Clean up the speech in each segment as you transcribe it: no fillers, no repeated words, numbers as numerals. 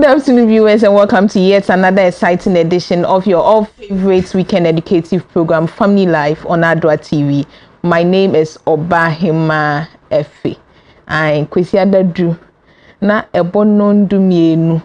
afternoon, viewers, and welcome to yet another exciting edition of your all-favorite weekend educative program, Family Life on Adoatv. My name is Obahima Efe. I'm Kwesi Adadu. Na ebono ndumienu.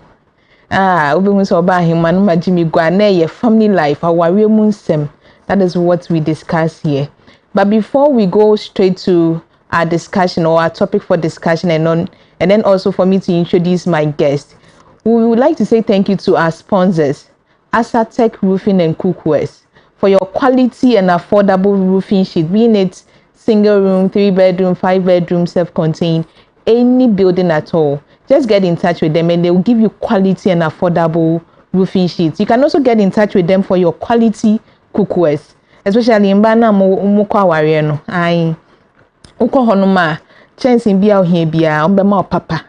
Obi so Obahima no majimi gwa na ye Family Life aware mu nsem. That is what we discuss here. But before we go straight to our discussion or our topic for discussion and then also for me to introduce my guest, we would like to say thank you to our sponsors, Adoatv Roofing and Cookwares, for your quality and affordable roofing sheet, being it single room, 3-bedroom, 5-bedroom, self-contained, any building at all. Just get in touch with them and they will give you quality and affordable roofing sheets. You can also get in touch with them for your quality cookwares, especially in Bana Mukwa Wariano. I Uko Honoma, chance in Bia Hebia, Umbema Papa,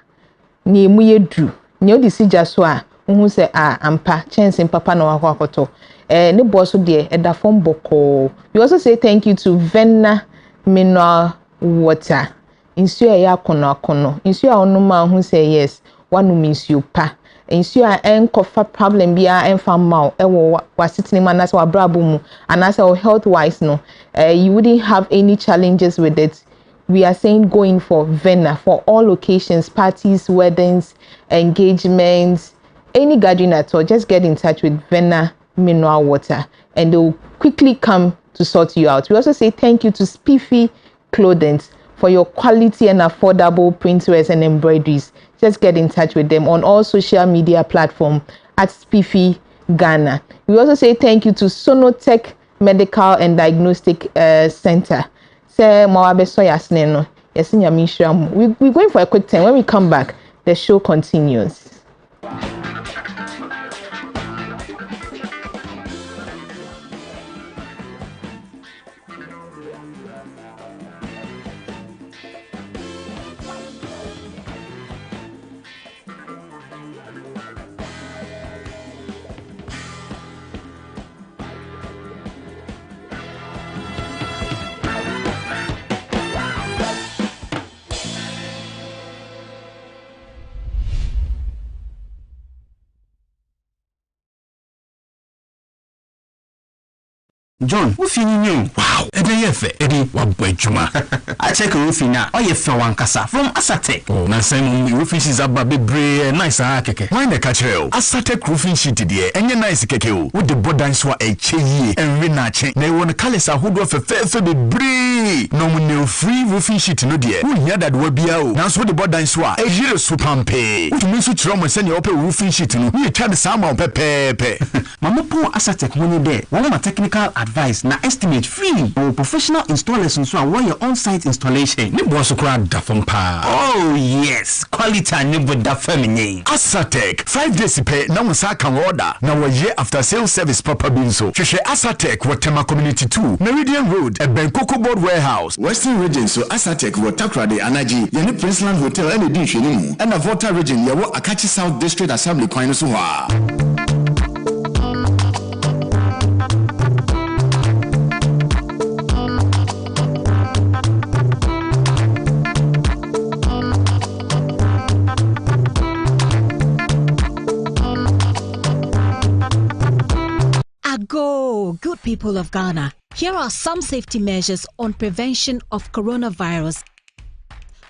ni muye drew. Nyo disi jaswa who say ampa chance in papa no akwakoto ne boss de eda form boko. We also say thank you to Venna Mineral Water. Insuya ya kono insuya onuma who say yes one insuya pa insuya enkofa problem bia enfa maw ewo wasitini manasa wa brabo mu anasa health wise no you wouldn't have any challenges with it. We are saying going for Venna for all occasions, parties, weddings, engagements, any gathering at all. Just get in touch with Venna Mineral Water and they'll quickly come to sort you out. We also say thank you to Spiffy Clothing for your quality and affordable printwears and embroideries. Just get in touch with them on all social media platforms at Spiffy Ghana. We also say thank you to Sonotech Medical and Diagnostic Center. We're going for a quick time. When we come back, the show continues. John, who fini new? Wow, Eddie, what boy juma. I check a roofing now. Oh, you fell one casa from Adoatv. Oh, na same roofing is about be brave, nice keke. Why the catch you? Adoatv roofing sheet dear, and your nice keke with the bodan swa a chee and renache. They want to call us a hood of a fair be brave. No more free roofing sheet no dear. Who hear that will be out? Now so the bodan swa a zero supampe. What means to trauma send your open roofing sheet no? We try the salmon pepe. Mama poor Adoatv when you there. One of my technical advice na estimate free or professional installers so want your on-site installation. Ne boss crowd da from pa. Oh yes, quality and nebo da feminine. Adoatv 5 days pay na musa kan order. Na wa year after sales service proper bin so. Hwehwe Adoatv Watema Community 2, Meridian Road, Ebenkoko Board Warehouse, Western Region so Adoatv Takrade Anaji, Yeni Princeland Hotel and the Shinimu. And a Volta Region yawo Akachi South District Assembly Kwano so wa. Go, good people of Ghana. Here are some safety measures on prevention of coronavirus.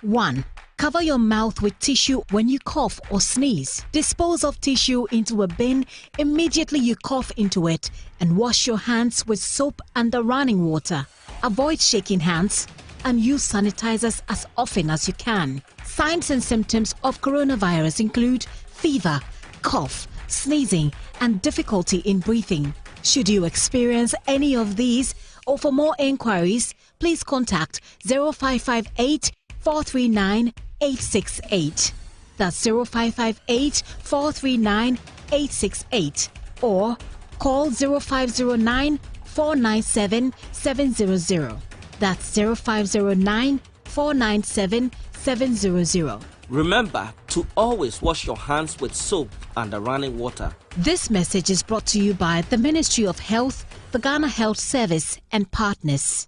1. Cover your mouth with tissue when you cough or sneeze. Dispose of tissue into a bin immediately you cough into it and wash your hands with soap and the running water. Avoid shaking hands and use sanitizers as often as you can. Signs and symptoms of coronavirus include fever, cough, sneezing, and difficulty in breathing. Should you experience any of these or for more inquiries, please contact 0558 439 868. That's 0558 439 868 or call 0509 497 700. That's 0509 497 700. Remember to always wash your hands with soap and the running water. This message is brought to you by the Ministry of Health, the Ghana Health Service, and partners.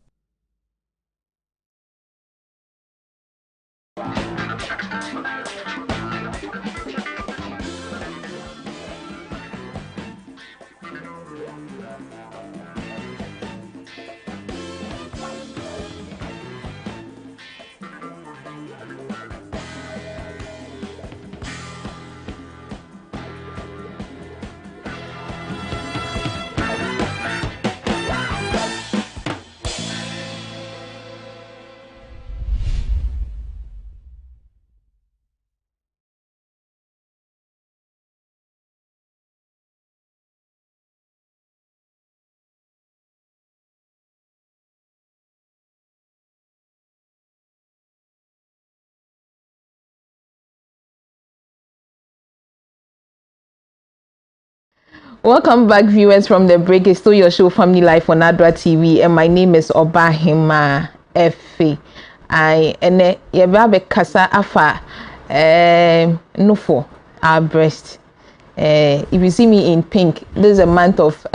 Welcome back, viewers from the break. It's still your show, Family Life on Adoatv, and my name is Obahima Efe. Yeba kasa afa no for our breast. If you see me in pink, this is a month of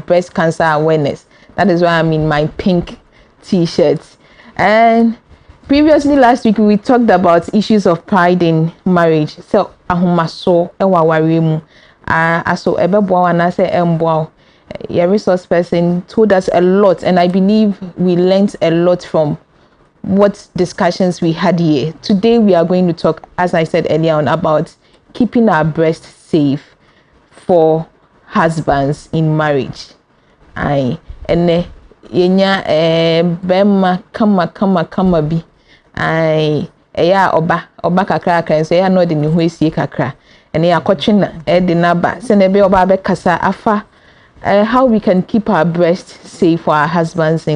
breast cancer awareness. That is why I'm in my pink t-shirt. And previously last week we talked about issues of pride in marriage. So ahomaso ewa waremu. Aso ebeboa anase emboa. Your resource person told us a lot, and I believe we learned a lot from what discussions we had here. Today we are going to talk, as I said earlier on, about keeping our breast safe for husbands in marriage. Yenya bema kama bi eya oba kakra so ya no de ne ho esie kakra ene ya kotwe na de na ba se na be oba be kasa afa how we can keep our breast safe for our husbands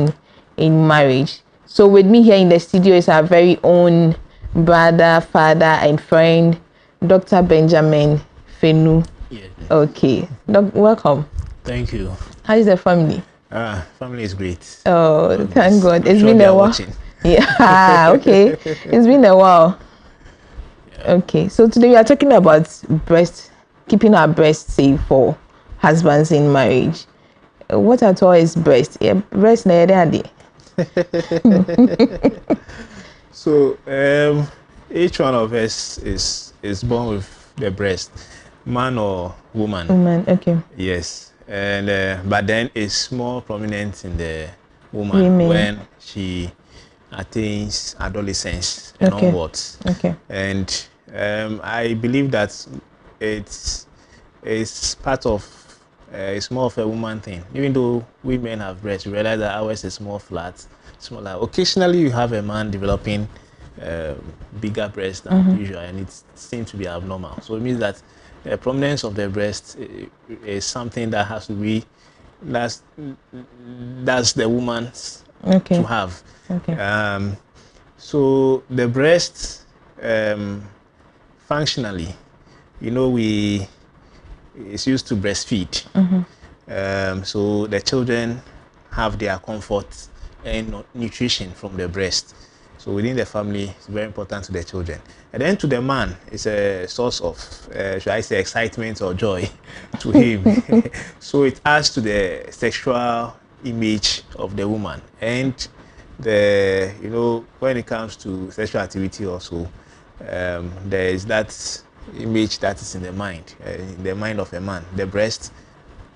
in marriage. So with me here in the studio is our very own brother, father and friend, Dr. Benjamin Fenu. Yes. Okay, welcome. Thank you. How is the family? Family is great. Oh, thank God. It's sure been a while. Watching. Yeah, okay. It's been a while. Yeah. Okay, so today we are talking about keeping our breast safe for husbands in marriage. What at all is breast? Yeah, breast na yede. So each one of us is born with the breast, man or woman. Woman, okay. Yes, and but then it's more prominent in the woman when she attains adolescence and onwards. Okay. And I believe that it's part of it's more of a woman thing. Even though we men have breasts, we realize that ours is more flat, smaller. Occasionally you have a man developing bigger breast than usual, and it seems to be abnormal. So it means that the prominence of the breast is something that has to be that's the woman's to have. Okay. So the breast functionally, it's used to breastfeed. So the children have their comfort and nutrition from the breast. So within the family, it's very important to the children. And then to the man, it's a source of, should I say, excitement or joy to him. So it adds to the sexual image of the woman. And when it comes to sexual activity also, there is that image that is in the mind of a man. The breast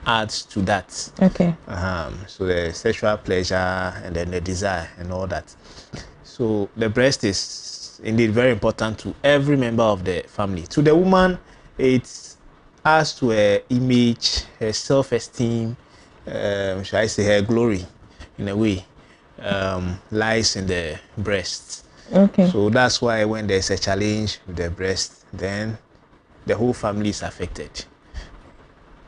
adds to that. Okay. So the sexual pleasure and then the desire and all that. So the breast is indeed very important to every member of the family. To the woman, it adds to her image, her self-esteem, should I say her glory, in a way, lies in the breast. Okay. So that's why when there's a challenge with the breast, then the whole family is affected.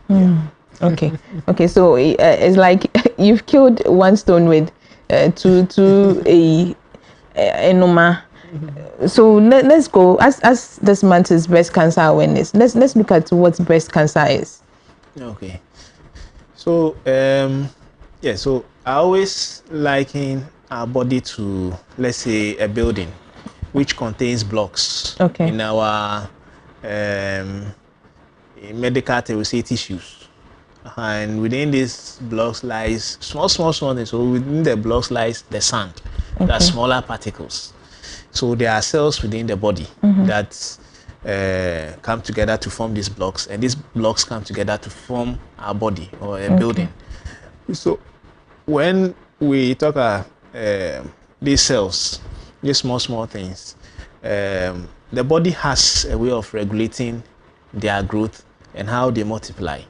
Yeah. Okay. Okay. So it's like you've killed one stone with a noma. So let's go as this month is breast cancer awareness. Let's look at what breast cancer is. Okay. So so I always liken our body to, let's say, a building which contains blocks. Okay. In our in medical they will say tissues, and within these blocks lies small things. So within the blocks lies the sand. There are smaller particles. So there are cells within the body that come together to form these blocks, and these blocks come together to form our body or a building. So when we talk about these cells, these small things, the body has a way of regulating their growth and how they multiply.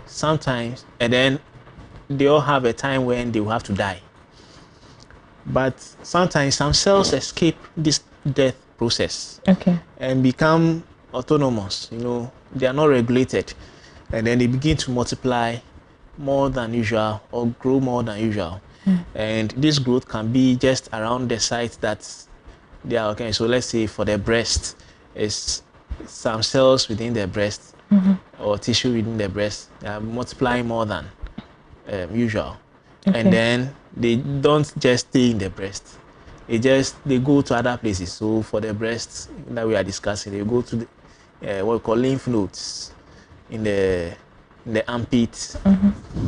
Sometimes, and then they all have a time when they will have to die. But sometimes some cells escape this death process and become autonomous. They are not regulated, and then they begin to multiply more than usual or grow more than usual. And this growth can be just around the site that they are. Okay, so let's say for the breast, is some cells within the breast or tissue within the breast, they are multiplying more than usual. Okay. And then they don't just stay in the breast. They go to other places. So for the breast that we are discussing, they go to the, what we call lymph nodes in the armpit,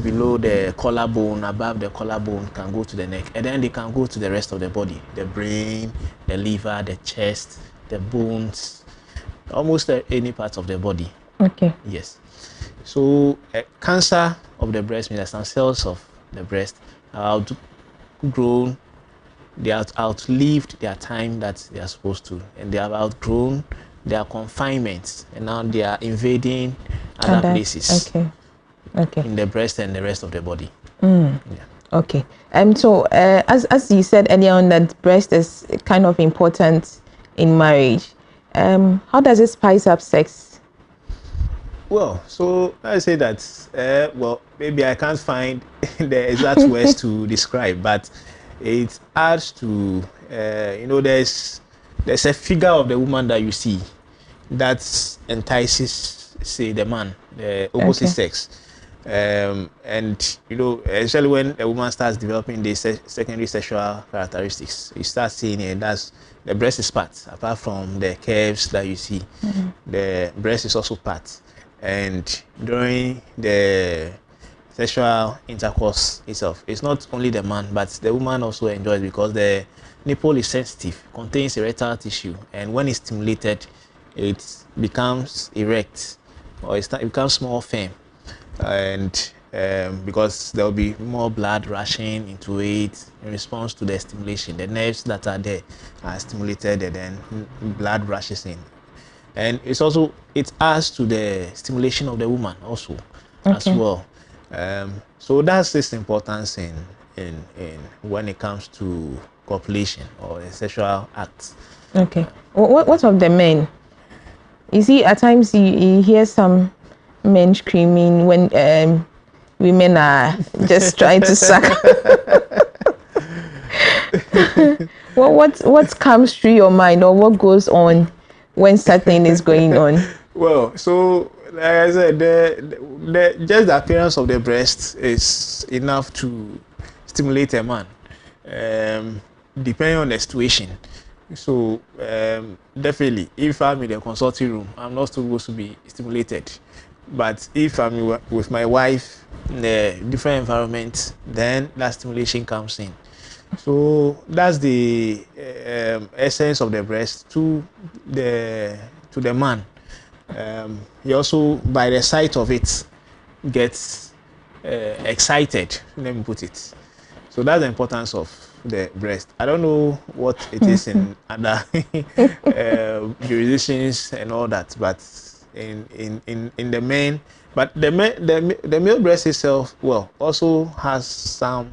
below the collarbone, above the collarbone, can go to the neck, and then they can go to the rest of the body, the brain, the liver, the chest, the bones, almost any part of the body. Okay. Yes. So cancer of the breast means that some cells of the breast are outgrown, they have outlived their time that they are supposed to, and they have outgrown their confinements, and now they are invading other places. Okay. Okay. In the breast and the rest of the body. Yeah. Okay. So as you said earlier on, that breast is kind of important in marriage. How does it spice up sex? Well, so I say that well, maybe I can't find the exact words to describe, but it adds to there's a figure of the woman that you see that entices, say, the man, the opposite sex. And especially when a woman starts developing the secondary sexual characteristics, you start seeing it. That's the breast is part, apart from the curves that you see. The breast is also part, and during the sexual intercourse itself, it's not only the man, but the woman also enjoys, because the nipple is sensitive, contains erectile tissue, and when it's stimulated, it becomes erect, or it becomes more firm. And because there will be more blood rushing into it in response to the stimulation. The nerves that are there are stimulated, and then blood rushes in. And it adds to the stimulation of the woman also, as well. So that's its importance in when it comes to copulation or a sexual act. Okay. What of the men? You see, at times you hear some men screaming when women are just trying to suck. What comes through your mind, or what goes on when something is going on? Well, so like I said, just the appearance of the breast is enough to stimulate a man, depending on the situation. So definitely, if I'm in the consulting room, I'm not supposed to be stimulated. But if I'm with my wife in a different environment, then that stimulation comes in. So that's the essence of the breast to the man. He also, by the sight of it, gets excited. Let me put it. So that's the importance of the breast. I don't know what it is in other jurisdictions and all that, but in the men, but the male breast itself, well, also has some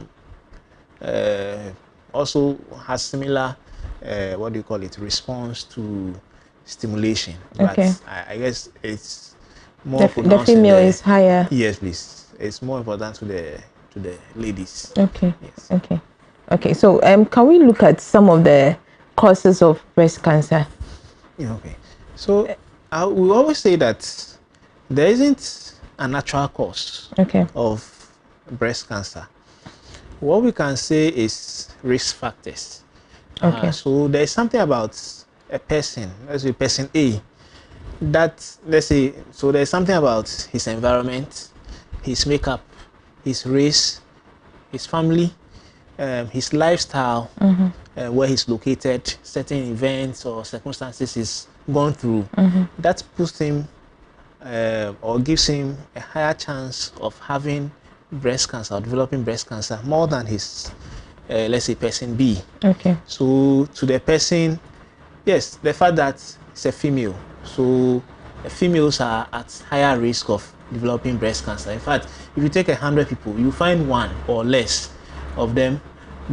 similar what do you call it, response to stimulation. Okay. But I guess it's more the female is higher. Yes, please. It's more important to the ladies. Okay. Yes. Okay. So can we look at some of the causes of breast cancer? Yeah, okay. So we always say that there isn't a natural cause of breast cancer. What we can say is risk factors. So there's something about a person, let's say person A, that, let's say, so there's something about his environment, his makeup, his race, his family, his lifestyle, where he's located, certain events or circumstances he's gone through, that puts him or gives him a higher chance of having breast cancer or developing breast cancer more than his, let's say, person B. Okay. So to the person, yes, the fact that it's a female, so females are at higher risk of developing breast cancer. In fact, if you take 100 people, you find one or less of them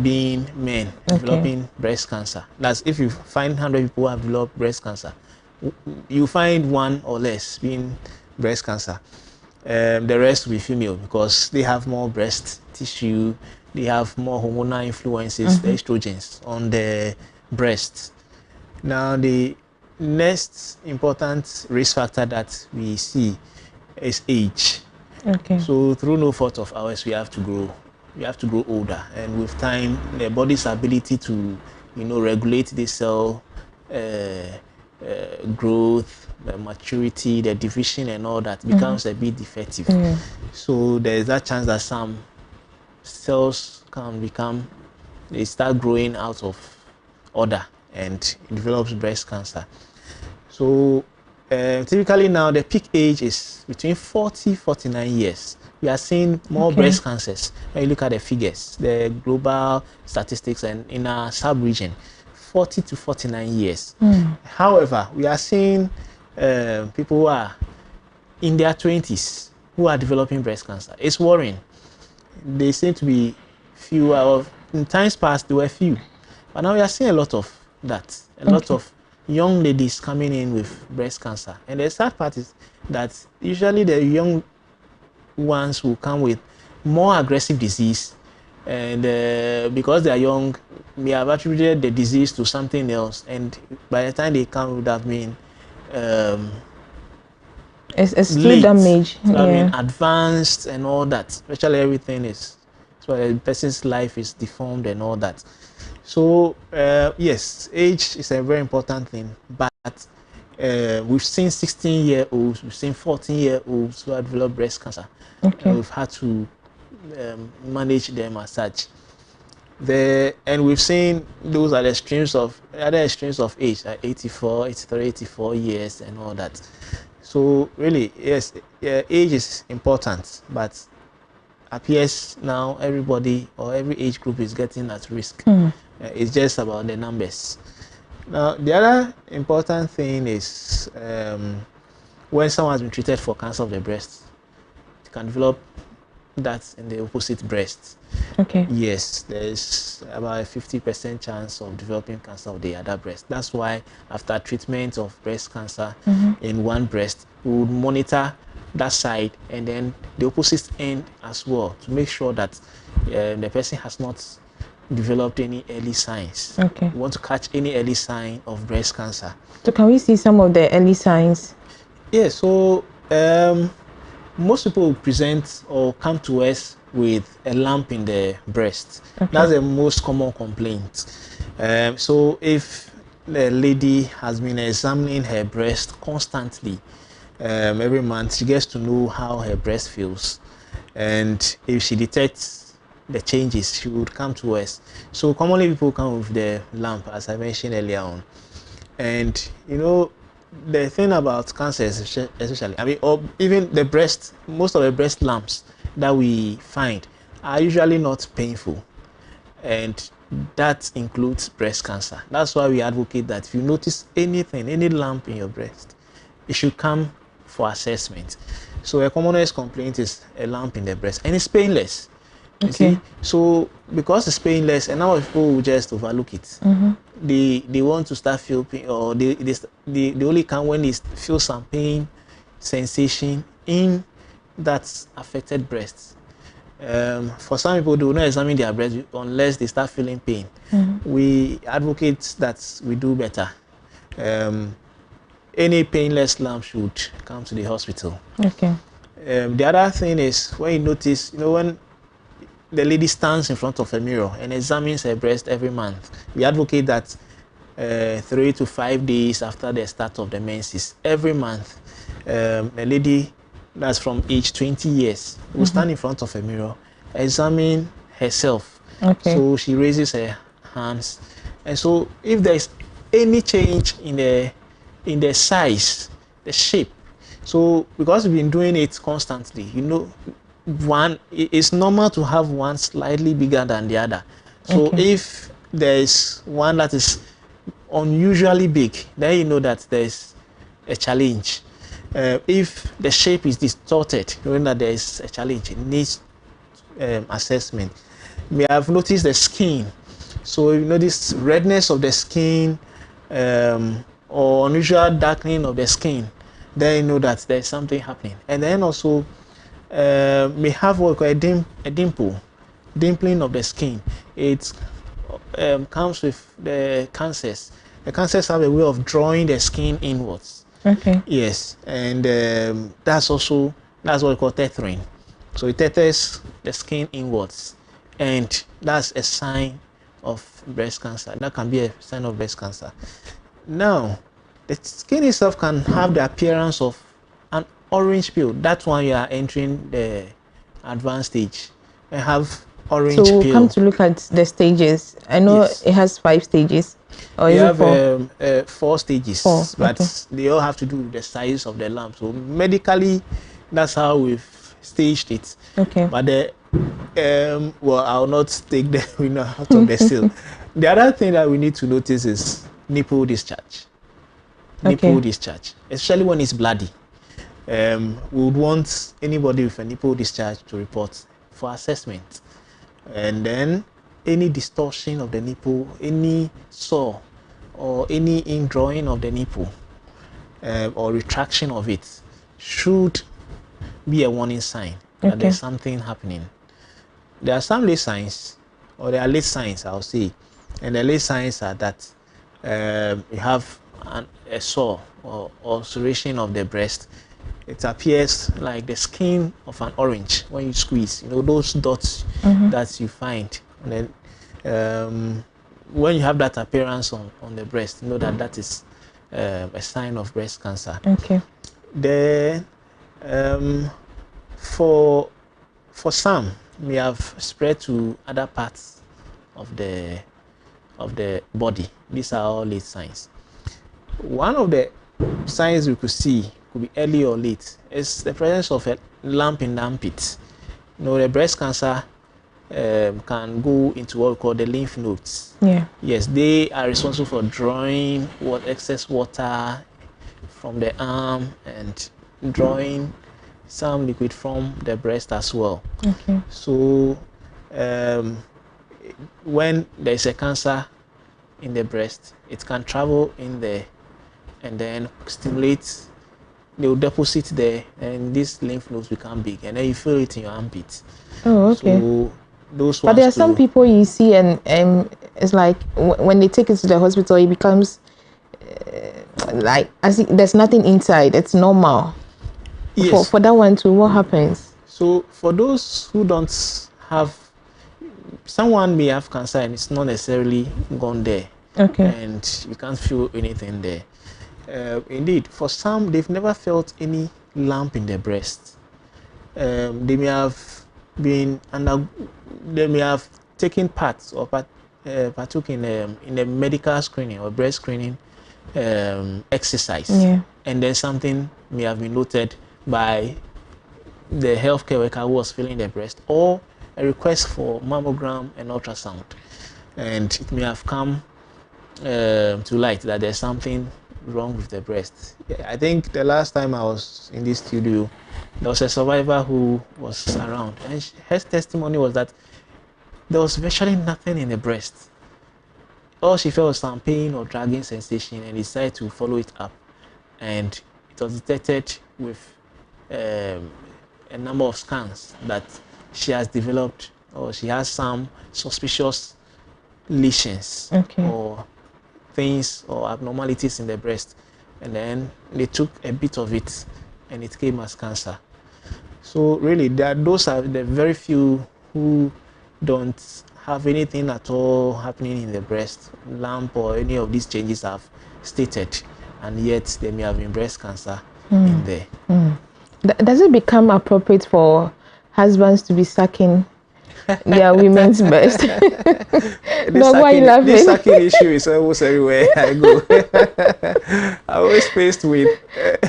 being men developing breast cancer. That's if you find 100 people who have developed breast cancer, you find one or less being breast cancer. The rest will be female because they have more breast tissue, they have more hormonal influences, the estrogens on the breast. Now, the next important risk factor that we see is age. Okay. So through no fault of ours, we have to grow. We have to grow older, and with time, the body's ability to, regulate the cell growth, the maturity, the division, and all that becomes a bit defective. So there is that chance that some cells they start growing out of order and it develops breast cancer. So typically now the peak age is between 40-49 years. We are seeing more breast cancers when you look at the figures, the global statistics, and in our sub-region, 40 to 49 years. However, we are seeing people who are in their 20s who are developing breast cancer. It's worrying. They seem to be fewer. In times past, there were few. But now we are seeing a lot of that. A lot of young ladies coming in with breast cancer. And the sad part is that usually the young ones will come with more aggressive disease. And because they are young, we have attributed the disease to something else. And by the time they come, it would have been it's late. too damaged. I mean, advanced and all that. Especially everything is, so a person's life is deformed and all that. So yes, age is a very important thing. But we've seen 16-year-olds, we've seen 14-year-olds who have developed breast cancer. We've had to manage them as such. And we've seen those are the other extremes of age, like 84, 83, 84 years and all that. So really, yes, age is important, but appears now everybody or every age group is getting at risk. It's just about the numbers. Now, the other important thing is when someone has been treated for cancer of the breast, it can develop that in the opposite breast. Yes, there's about a 50% chance of developing cancer of the other breast. That's why after treatment of breast cancer in one breast, we would monitor that side and then the opposite end as well to make sure that the person has not developed any early signs. We want to catch any early sign of breast cancer. So can we see some of the early signs? Yeah, so most people present or come to us with a lump in the breast. That's the most common complaint. So if the lady has been examining her breast constantly, every month, she gets to know how her breast feels. And if she detects the changes, she would come to us. So commonly people come with the lump, as I mentioned earlier on. And the thing about cancer especially, I mean, or even the breast, most of the breast lumps that we find are usually not painful. And that includes breast cancer. That's why we advocate that if you notice anything, any lump in your breast, it should come for assessment. So a commonest complaint is a lump in the breast, and it's painless. You see? So because it's painless, and now people will just overlook it. They want to start feeling pain, or they only come when they feel some pain sensation in that affected breast. For some people, they will not examine their breast unless they start feeling pain. We advocate that we do better. Any painless lump should come to the hospital. The other thing is when you notice, when the lady stands in front of a mirror and examines her breast every month, we advocate that 3 to 5 days after the start of the menses, every month, a lady that's from age 20 years will stand in front of a mirror, examine herself. So she raises her hands, and so if there is any change in the size, the shape, so because we've been doing it constantly, one, it's normal to have one slightly bigger than the other. So if there is one that is unusually big, then you know that there is a challenge. If the shape is distorted, knowing that there is a challenge, it needs assessment. We have noticed the skin. So if you notice redness of the skin or unusual darkening of the skin, then you know that there is something happening. And then also may have what we call a dimple, dimpling of the skin. It comes with the cancers. the cancers have a way of drawing the skin inwards. Okay. Yes, and that's what we call tethering. So it tethers the skin inwards, and that's a sign of breast cancer. That can be a sign of breast cancer. Now, the skin itself can have the appearance of an orange peel. That's when you are entering the advanced stage and have orange peel. So we'll come to look at the stages. I know it has 5 stages. Or You is have it 4? 4 stages, 4, but okay. they all have to do with the size of the lump. So medically, that's how we've staged it. Okay. But the well, I'll not take the winner out of the seal. The other thing that we need to notice is nipple discharge. Nipple discharge, especially when it's bloody. We would want anybody with a nipple discharge to report for assessment. And then any distortion of the nipple, any sore, or any indrawing of the nipple, or retraction of it, should be a warning sign that there's something happening. There are some late signs, or there are late signs, I'll say, and the late signs are that you have a sore or ulceration of the breast. It appears like the skin of an orange when you squeeze, you know, those dots that you find. And then when you have that appearance on the breast, you know that is a sign of breast cancer. Okay. Then for some, may have spread to other parts of the body. These are all late signs. One of the signs we could see could be early or late is the presence of a lump in the armpit. You know, the breast cancer can go into what we call the lymph nodes. Yeah. Yes, they are responsible for drawing excess water from the arm and drawing some liquid from the breast as well. Okay. So when there is a cancer in the breast, it can travel in there and then stimulate. They will deposit there, and these lymph nodes become big, and then you feel it in your armpit. Oh, okay. So those But there are some people you see, and it's like when they take it to the hospital, it becomes like as if there's nothing inside. It's normal. Yes. For that one too, what happens? So for those who don't have, someone may have cancer and it's not necessarily gone there. Okay. And you can't feel anything there. Indeed, for some, they've never felt any lump in their breast. They may have been they may have taken part or partook in a medical screening or breast screening exercise, and then something may have been noted by the healthcare worker who was feeling their breast, or a request for mammogram and ultrasound, and it may have come to light that there's something wrong with the breast. I think the last time I was in this studio, there was a survivor who was around, and her testimony was that there was virtually nothing in the breast. All she felt was some pain or dragging sensation, and decided to follow it up, and it was detected with a number of scans that she has developed, or she has some suspicious lesions or things or abnormalities in the breast, and then they took a bit of it and it came as cancer. So really, those are the very few who don't have anything at all happening in the breast, lump or any of these changes I've stated, and yet they may have been breast cancer in there. Does it become appropriate for husbands to be sucking their women's breast? No, why are you laughing? This sucking issue is almost everywhere I go. I'm always faced with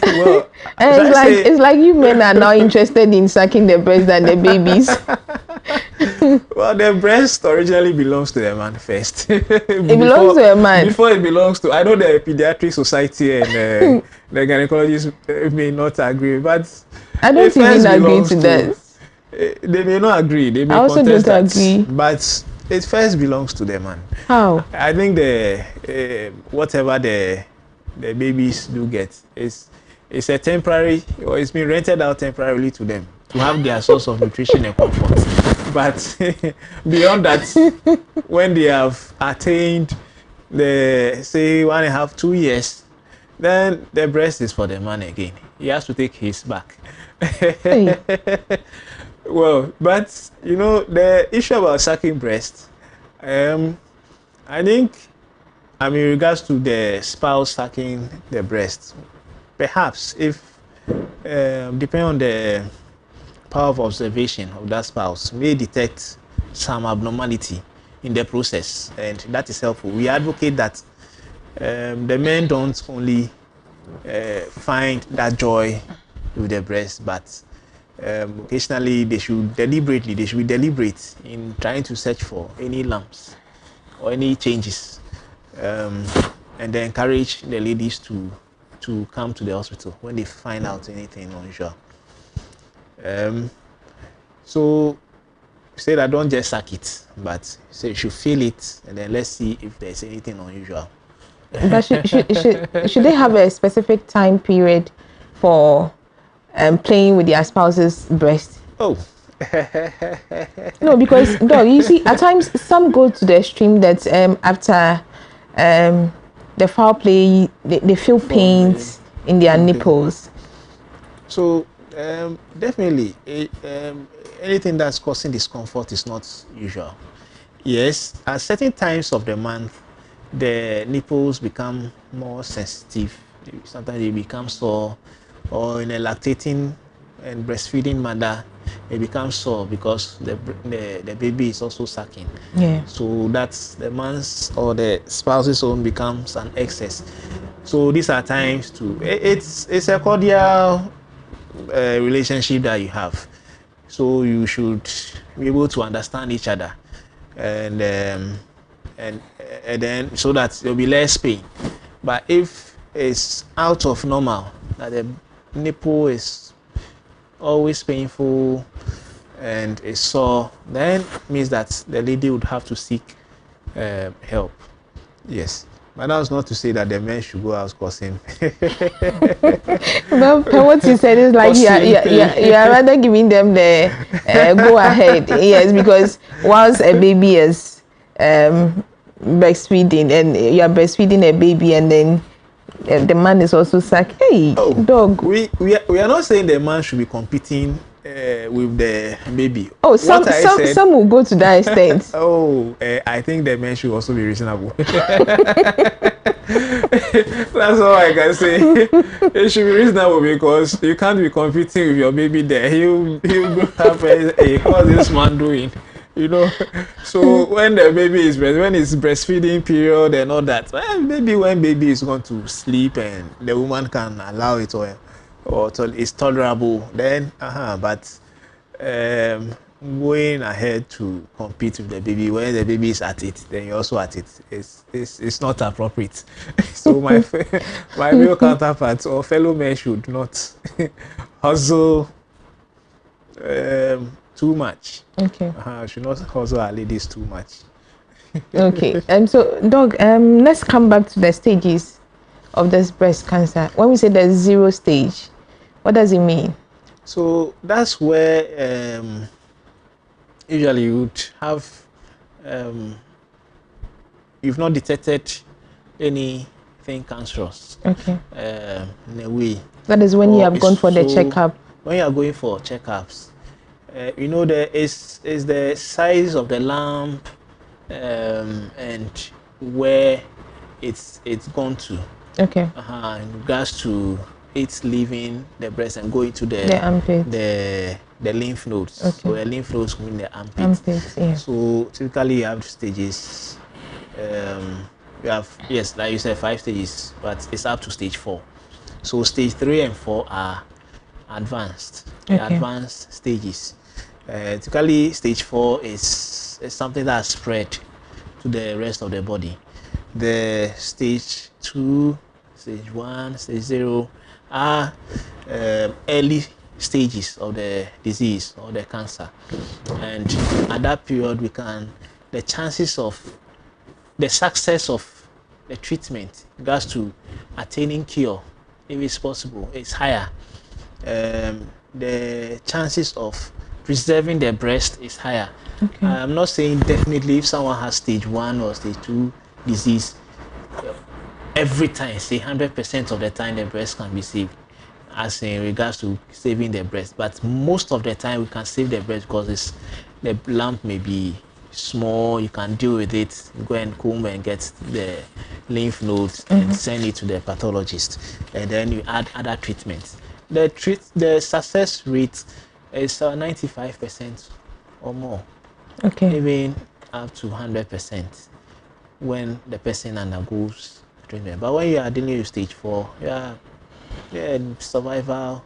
well, it's like you men are now interested in sucking the breast than the babies. Well, the breast originally belongs to the man first. It belongs to a man before it belongs to. I know the pediatric society and the gynecologists may not agree, but I don't even agree to that. They may not agree. They may I also don't agree. But it first belongs to the man. How? I think the whatever the babies do get is a temporary, or it's been rented out temporarily to them to have their source of nutrition and comfort. But beyond that, when they have attained the say 1.5, 2 years, then the breast is for the man again. He has to take his back. Hey. Well, but you know the issue about sucking breast, I think, I mean, in regards to the spouse sucking the breast, perhaps if depending on the power of observation of that spouse, may detect some abnormality in the process, and that is helpful. We advocate that the men don't only find that joy with the breast, but occasionally they should be deliberate in trying to search for any lumps or any changes, and they encourage the ladies to come to the hospital when they find out anything unusual. So say that don't just suck it, but say you should feel it, and then let's see if there's anything unusual. But should they have a specific time period for playing with their spouse's breast? Oh. No, because dog, you see, at times some go to the extreme that after the foul play, they feel pains in their nipples. So definitely, anything that's causing discomfort is not usual. Yes, at certain times of the month, the nipples become more sensitive. Sometimes they become sore, or in a lactating and breastfeeding mother, it becomes sore because the baby is also sucking. Yeah. So that's the man's or the spouse's own becomes an excess. So these are times to it's a cordial relationship that you have. So you should be able to understand each other, and then so that there'll be less pain. But if it's out of normal, that the nipple is always painful and it's sore, then means that the lady would have to seek help. Yes. But that's not to say that the men should go out causing. Well, what you said is like you are rather giving them the go ahead. Yes, because whilst a baby is breastfeeding, and you are breastfeeding a baby, and then the man is also sucking. Hey, dog. We are not saying the man should be competing with the baby. Oh, some will go to that extent. Oh, I think the men should also be reasonable. That's all I can say. It should be reasonable, because you can't be competing with your baby there. He'll have what's this man doing? You know, so when the baby is when it's breastfeeding period and all that, maybe when baby is going to sleep and the woman can allow it, or it's tolerable, then but going ahead to compete with the baby when the baby is at it, then you're also at it. It's not appropriate. So my male counterparts or fellow men should not hustle too much. Okay. Should not hustle our ladies too much. Okay. So, dog, let's come back to the stages of this breast cancer. When we say the 0 stage, what does it mean? So that's where usually you would have you've not detected anything cancerous. Okay. In a way. That is when you have gone for the checkup. When you are going for checkups, you know, there is the size of the lump and where it's gone to. Okay. In regards to it's leaving the breast and going to the armpit, the lymph nodes. Okay. So the lymph nodes come in the armpit. Armpit, yeah. So typically you have stages. You have, yes, like you said, 5 stages, but it's up to stage 4. So stage 3 and 4 are advanced. Okay. Advanced stages. Typically stage 4 is something that spread to the rest of the body. The stage 2, stage 1, stage 0 are early stages of the disease or the cancer, and at that period the chances of the success of the treatment in regards to attaining cure, if it's possible, is higher. The chances of preserving the breast is higher. Okay. I'm not saying definitely if someone has stage 1 or stage 2 disease, every time, say 100% of the time, the breast can be saved, as in regards to saving the breast. But most of the time, we can save the breast because the lump may be small. You can deal with it. Go and comb and get the lymph nodes and send it to the pathologist, and then you add other treatments. The success rate is 95% or more, even up to 100% when the person undergoes treatment. But when you are dealing with stage 4, yeah, survival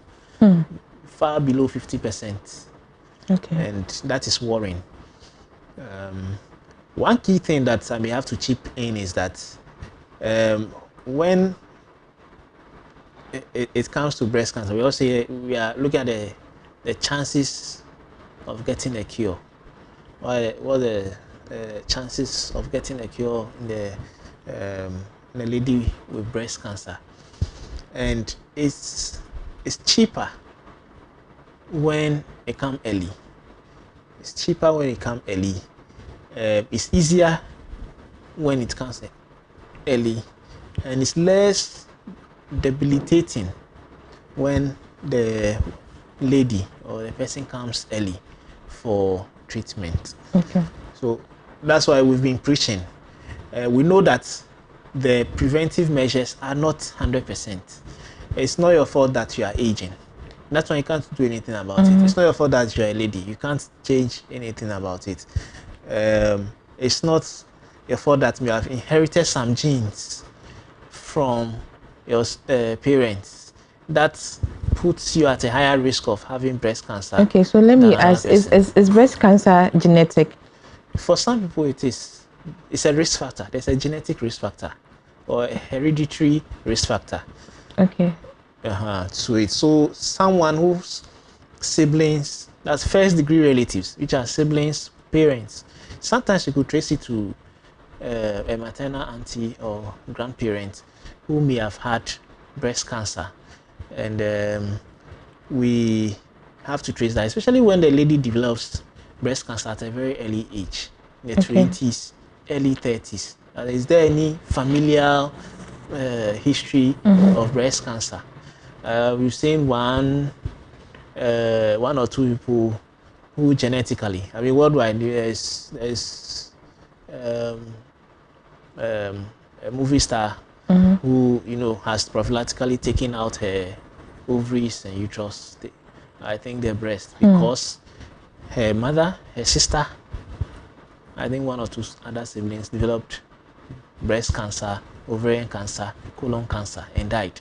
far below 50%. And that is worrying. One key thing that I may have to chip in is that when it comes to breast cancer, we also we are looking at the chances of getting a cure. What are the chances of getting a cure in a lady with breast cancer? And it's cheaper when it comes early. It's cheaper when it comes early. It's easier when it comes early, and it's less debilitating when the lady or the person comes early for treatment. So that's why we've been preaching. We know that the preventive measures are not 100%. It's not your fault that you are aging. That's why you can't do anything about it. It's not your fault that you're a lady. You can't change anything about it. It's not your fault that you have inherited some genes from your parents that puts you at a higher risk of having breast cancer. Okay, so let me ask, is breast cancer genetic? For some people it is. It's a risk factor. There's a genetic risk factor or a hereditary risk factor. Okay. So someone whose siblings, that's first degree relatives, which are siblings, parents, sometimes you could trace it to a maternal auntie or grandparent who may have had breast cancer, and we have to trace that, especially when the lady develops breast cancer at a very early age, in the 20s, early 30s. Is there any familial history of breast cancer? We've seen one or two people who genetically, I mean, worldwide, there's a movie star who, has prophylactically taken out her ovaries and uterus, I think their breast, because her mother, her sister, I think one or two other siblings developed breast cancer, ovarian cancer, colon cancer, and died.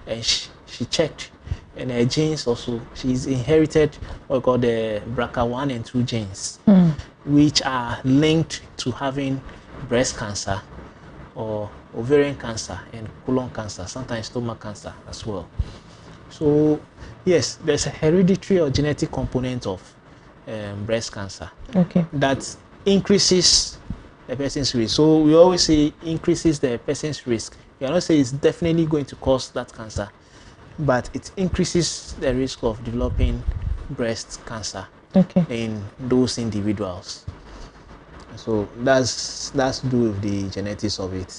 And she checked, and her genes also, she's inherited what we call the BRCA1 and 2 genes, which are linked to having breast cancer or ovarian cancer and colon cancer, sometimes stomach cancer as well. So yes, there's a hereditary or genetic component of breast cancer that increases the person's risk. So we always say increases the person's risk. You cannot say it's definitely going to cause that cancer, but it increases the risk of developing breast cancer in those individuals. So that's to do with the genetics of it.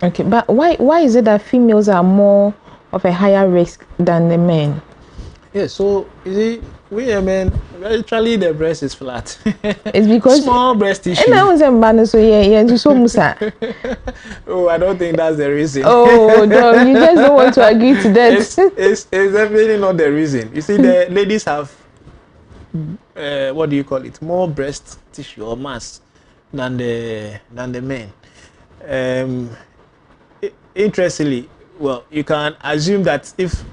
Okay, but why is it that females are more of a higher risk than the men? Yeah, so you see, we men, literally the breast is flat. It's because small breast tissue. And I was so musa. Oh, I don't think that's the reason. Oh no, you just don't want to agree to that. It's definitely not the reason. You see, the ladies have what do you call it? More breast tissue or mass than the men. Interestingly, well, you can assume that if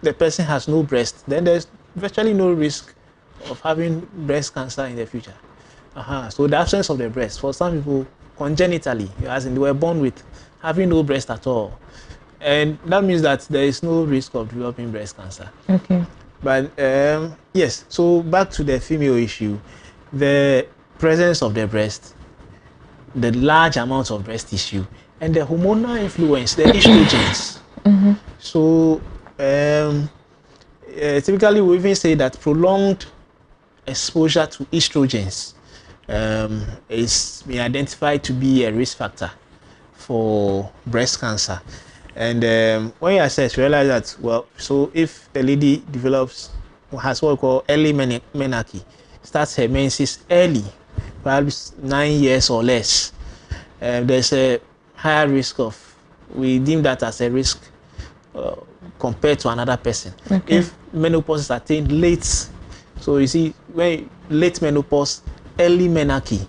the person has no breast, then there's virtually no risk of having breast cancer in the future. So the absence of the breast, for some people, congenitally, as in they were born with having no breast at all, and that means that there is no risk of developing breast cancer. Okay. But yes, so back to the female issue, the presence of the breast, the large amounts of breast tissue, and the hormonal influence, the estrogens. So typically we even say that prolonged exposure to estrogens is being identified to be a risk factor for breast cancer. And when you assess, you realize that, well, so if the lady has what we call early menarche, starts her menses early, perhaps 9 years or less, there's a higher risk of, we deem that as a risk compared to another person. Okay. If menopause is attained late, so you see, when late menopause, early menarche,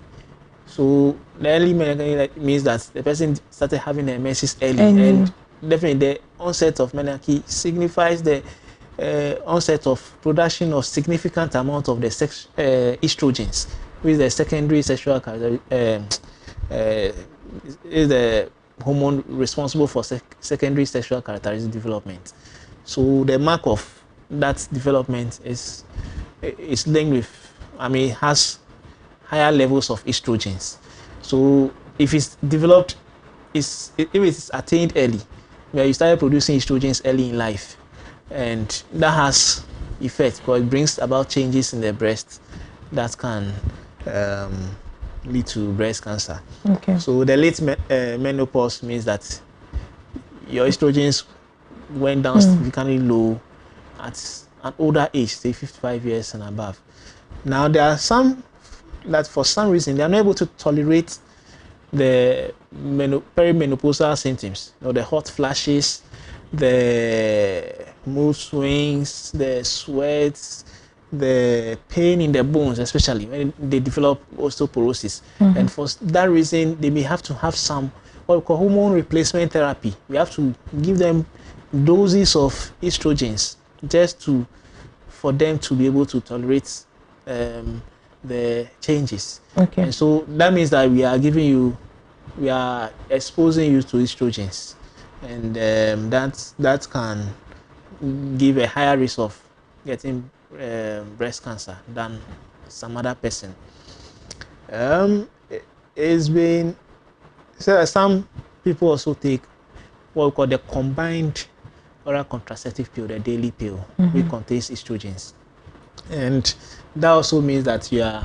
so the early menarche means that the person started having their menses early, and definitely the onset of menarche signifies the onset of production of significant amount of the estrogens, which is the secondary sexual is the hormone responsible for secondary sexual characteristic development. So the mark of that development is linked with, it has higher levels of estrogens. So if it's developed, if it's attained early, where you started producing estrogens early in life, and that has effect because it brings about changes in the breast that can lead to breast cancer. Okay. So the late menopause means that your estrogens went down significantly low at an older age, say 55 years and above. Now there are some that for some reason they are not able to tolerate the perimenopausal symptoms, the hot flashes, the mood swings, the sweats, the pain in the bones, especially when they develop osteoporosis. And for that reason, they may have to have some what we call hormone replacement therapy. We have to give them doses of estrogens just for them to be able to tolerate the changes. Okay. And so that means that we are exposing you to estrogens, and that can give a higher risk of getting breast cancer than some other person. It's been so some people also take what we call the combined oral contraceptive pill, the daily pill, which contains estrogens. And that also means that you are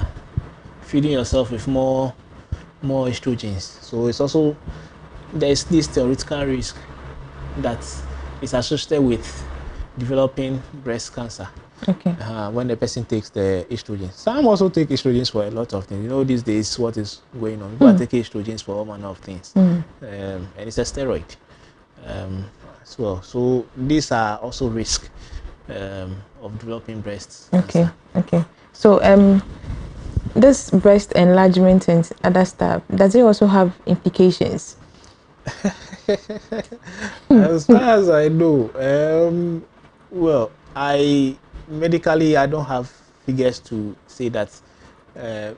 feeding yourself with more estrogens. So it's also, there's this theoretical risk that is associated with developing breast cancer. Okay. When the person takes the estrogens. Some also take estrogens for a lot of things. These days what is going on. People are taking estrogens for all manner of things. And it's a steroid as well. So these are also risks of developing breast cancer. Okay. So this breast enlargement and other stuff, does it also have implications? As far as I know, well, medically I don't have figures to say that.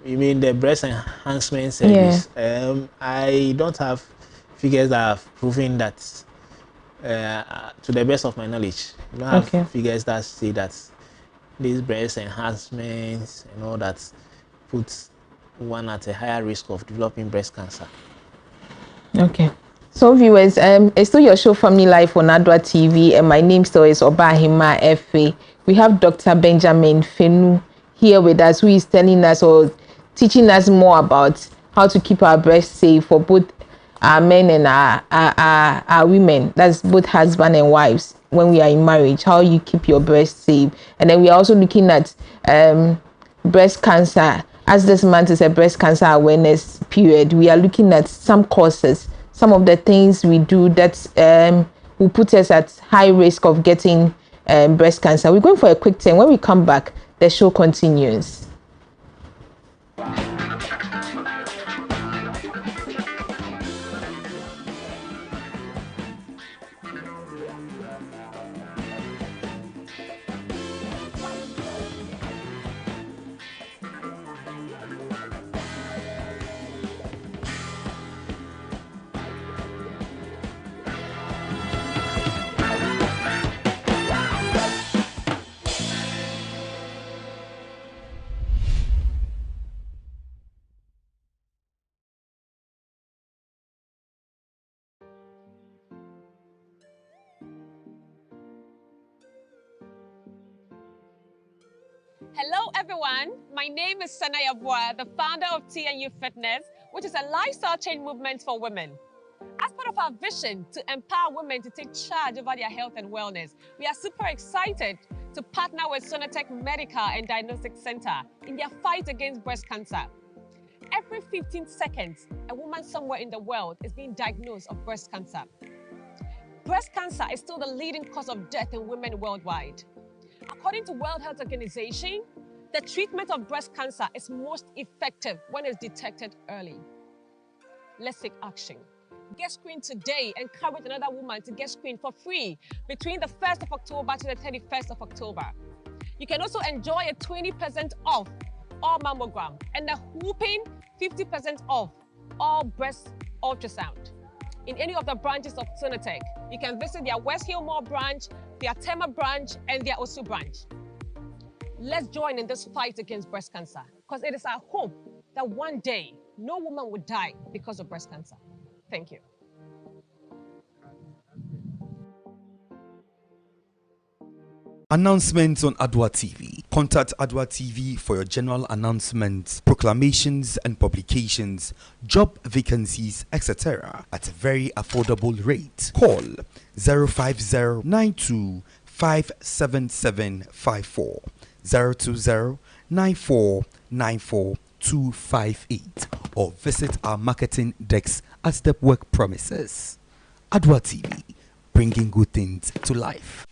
You mean the breast enhancement service? Yeah. I don't have figures that have proven that. To the best of my knowledge, I don't have figures that say that these breast enhancements and all that puts one at a higher risk of developing breast cancer. Okay. So viewers, it's still your show Family Life on Adoatv, and my name still is Obahima Efe. We have Dr. Benjamin Fenu here with us, who is telling us or teaching us more about how to keep our breasts safe for both our men and our women. That's both husband and wives when we are in marriage. How you keep your breast safe, and then we are also looking at breast cancer. As this month is a breast cancer awareness period, we are looking at some causes, some of the things we do that will put us at high risk of getting breast cancer. We're going for a quick time. When we come back, the show continues. Hello everyone, my name is Sanaya Boa, the founder of TNU Fitness, which is a lifestyle change movement for women. As part of our vision to empower women to take charge over their health and wellness, we are super excited to partner with Sonatec Medical and Diagnostic Center in their fight against breast cancer. Every 15 seconds, a woman somewhere in the world is being diagnosed of breast cancer. Breast cancer is still the leading cause of death in women worldwide. According to World Health Organization, the treatment of breast cancer is most effective when it's detected early. Let's take action. Get screened today. Encourage another woman to get screened for free between the 1st of October to the 31st of October. You can also enjoy a 20% off all mammogram and a whooping 50% off all breast ultrasound. In any of the branches of Sonatec, you can visit their West Hill Mall branch, their Tema branch, and their Osu branch. Let's join in this fight against breast cancer, because it is our hope that one day no woman will die because of breast cancer. Thank you. Announcements on Adoatv. Contact Adoatv for your general announcements, proclamations and publications, job vacancies, etc. at a very affordable rate. Call 050-92-57754, 020-9494-258, or visit our marketing desk at Stepwork premises. Adoatv, bringing good things to life.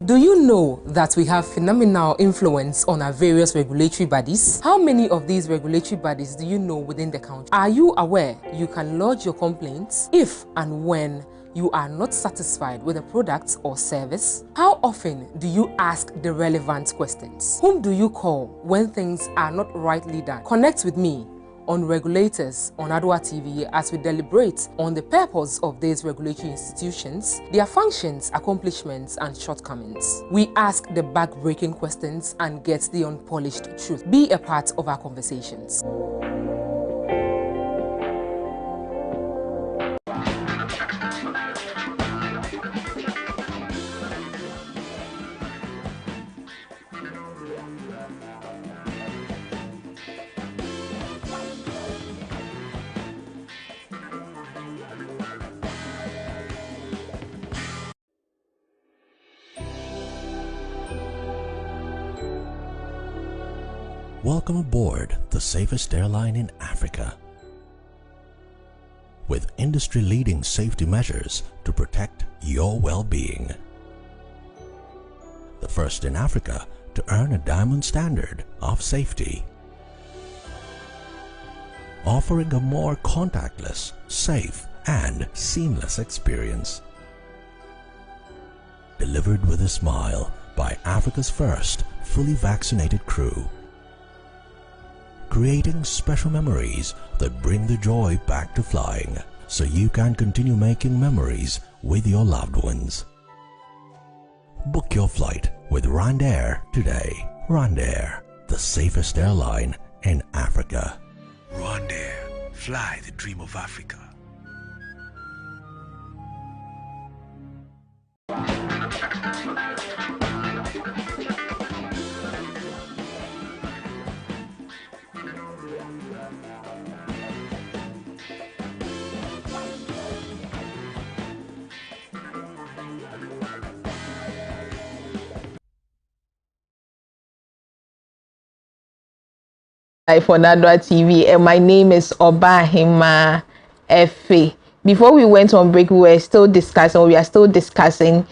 Do you know that we have phenomenal influence on our various regulatory bodies? How many of these regulatory bodies do you know within the country? Are you aware you can lodge your complaints if and when you are not satisfied with a product or service? How often do you ask the relevant questions? Whom do you call when things are not rightly done? Connect with me on Regulators on Adoatv as we deliberate on the purpose of these regulatory institutions, their functions, accomplishments, and shortcomings. We ask the back-breaking questions and get the unpolished truth. Be a part of our conversations. Welcome aboard the safest airline in Africa. With industry-leading safety measures to protect your well-being. The first in Africa to earn a diamond standard of safety. Offering a more contactless, safe, and seamless experience. Delivered with a smile by Africa's first fully vaccinated crew. Creating special memories that bring the joy back to flying, so you can continue making memories with your loved ones. Book your flight with Rwandair today. Rwandair, the safest airline in Africa. Rwandair, fly the dream of Africa. For Adoatv, and my name is Obahima Efe. Before we went on break, we are still discussing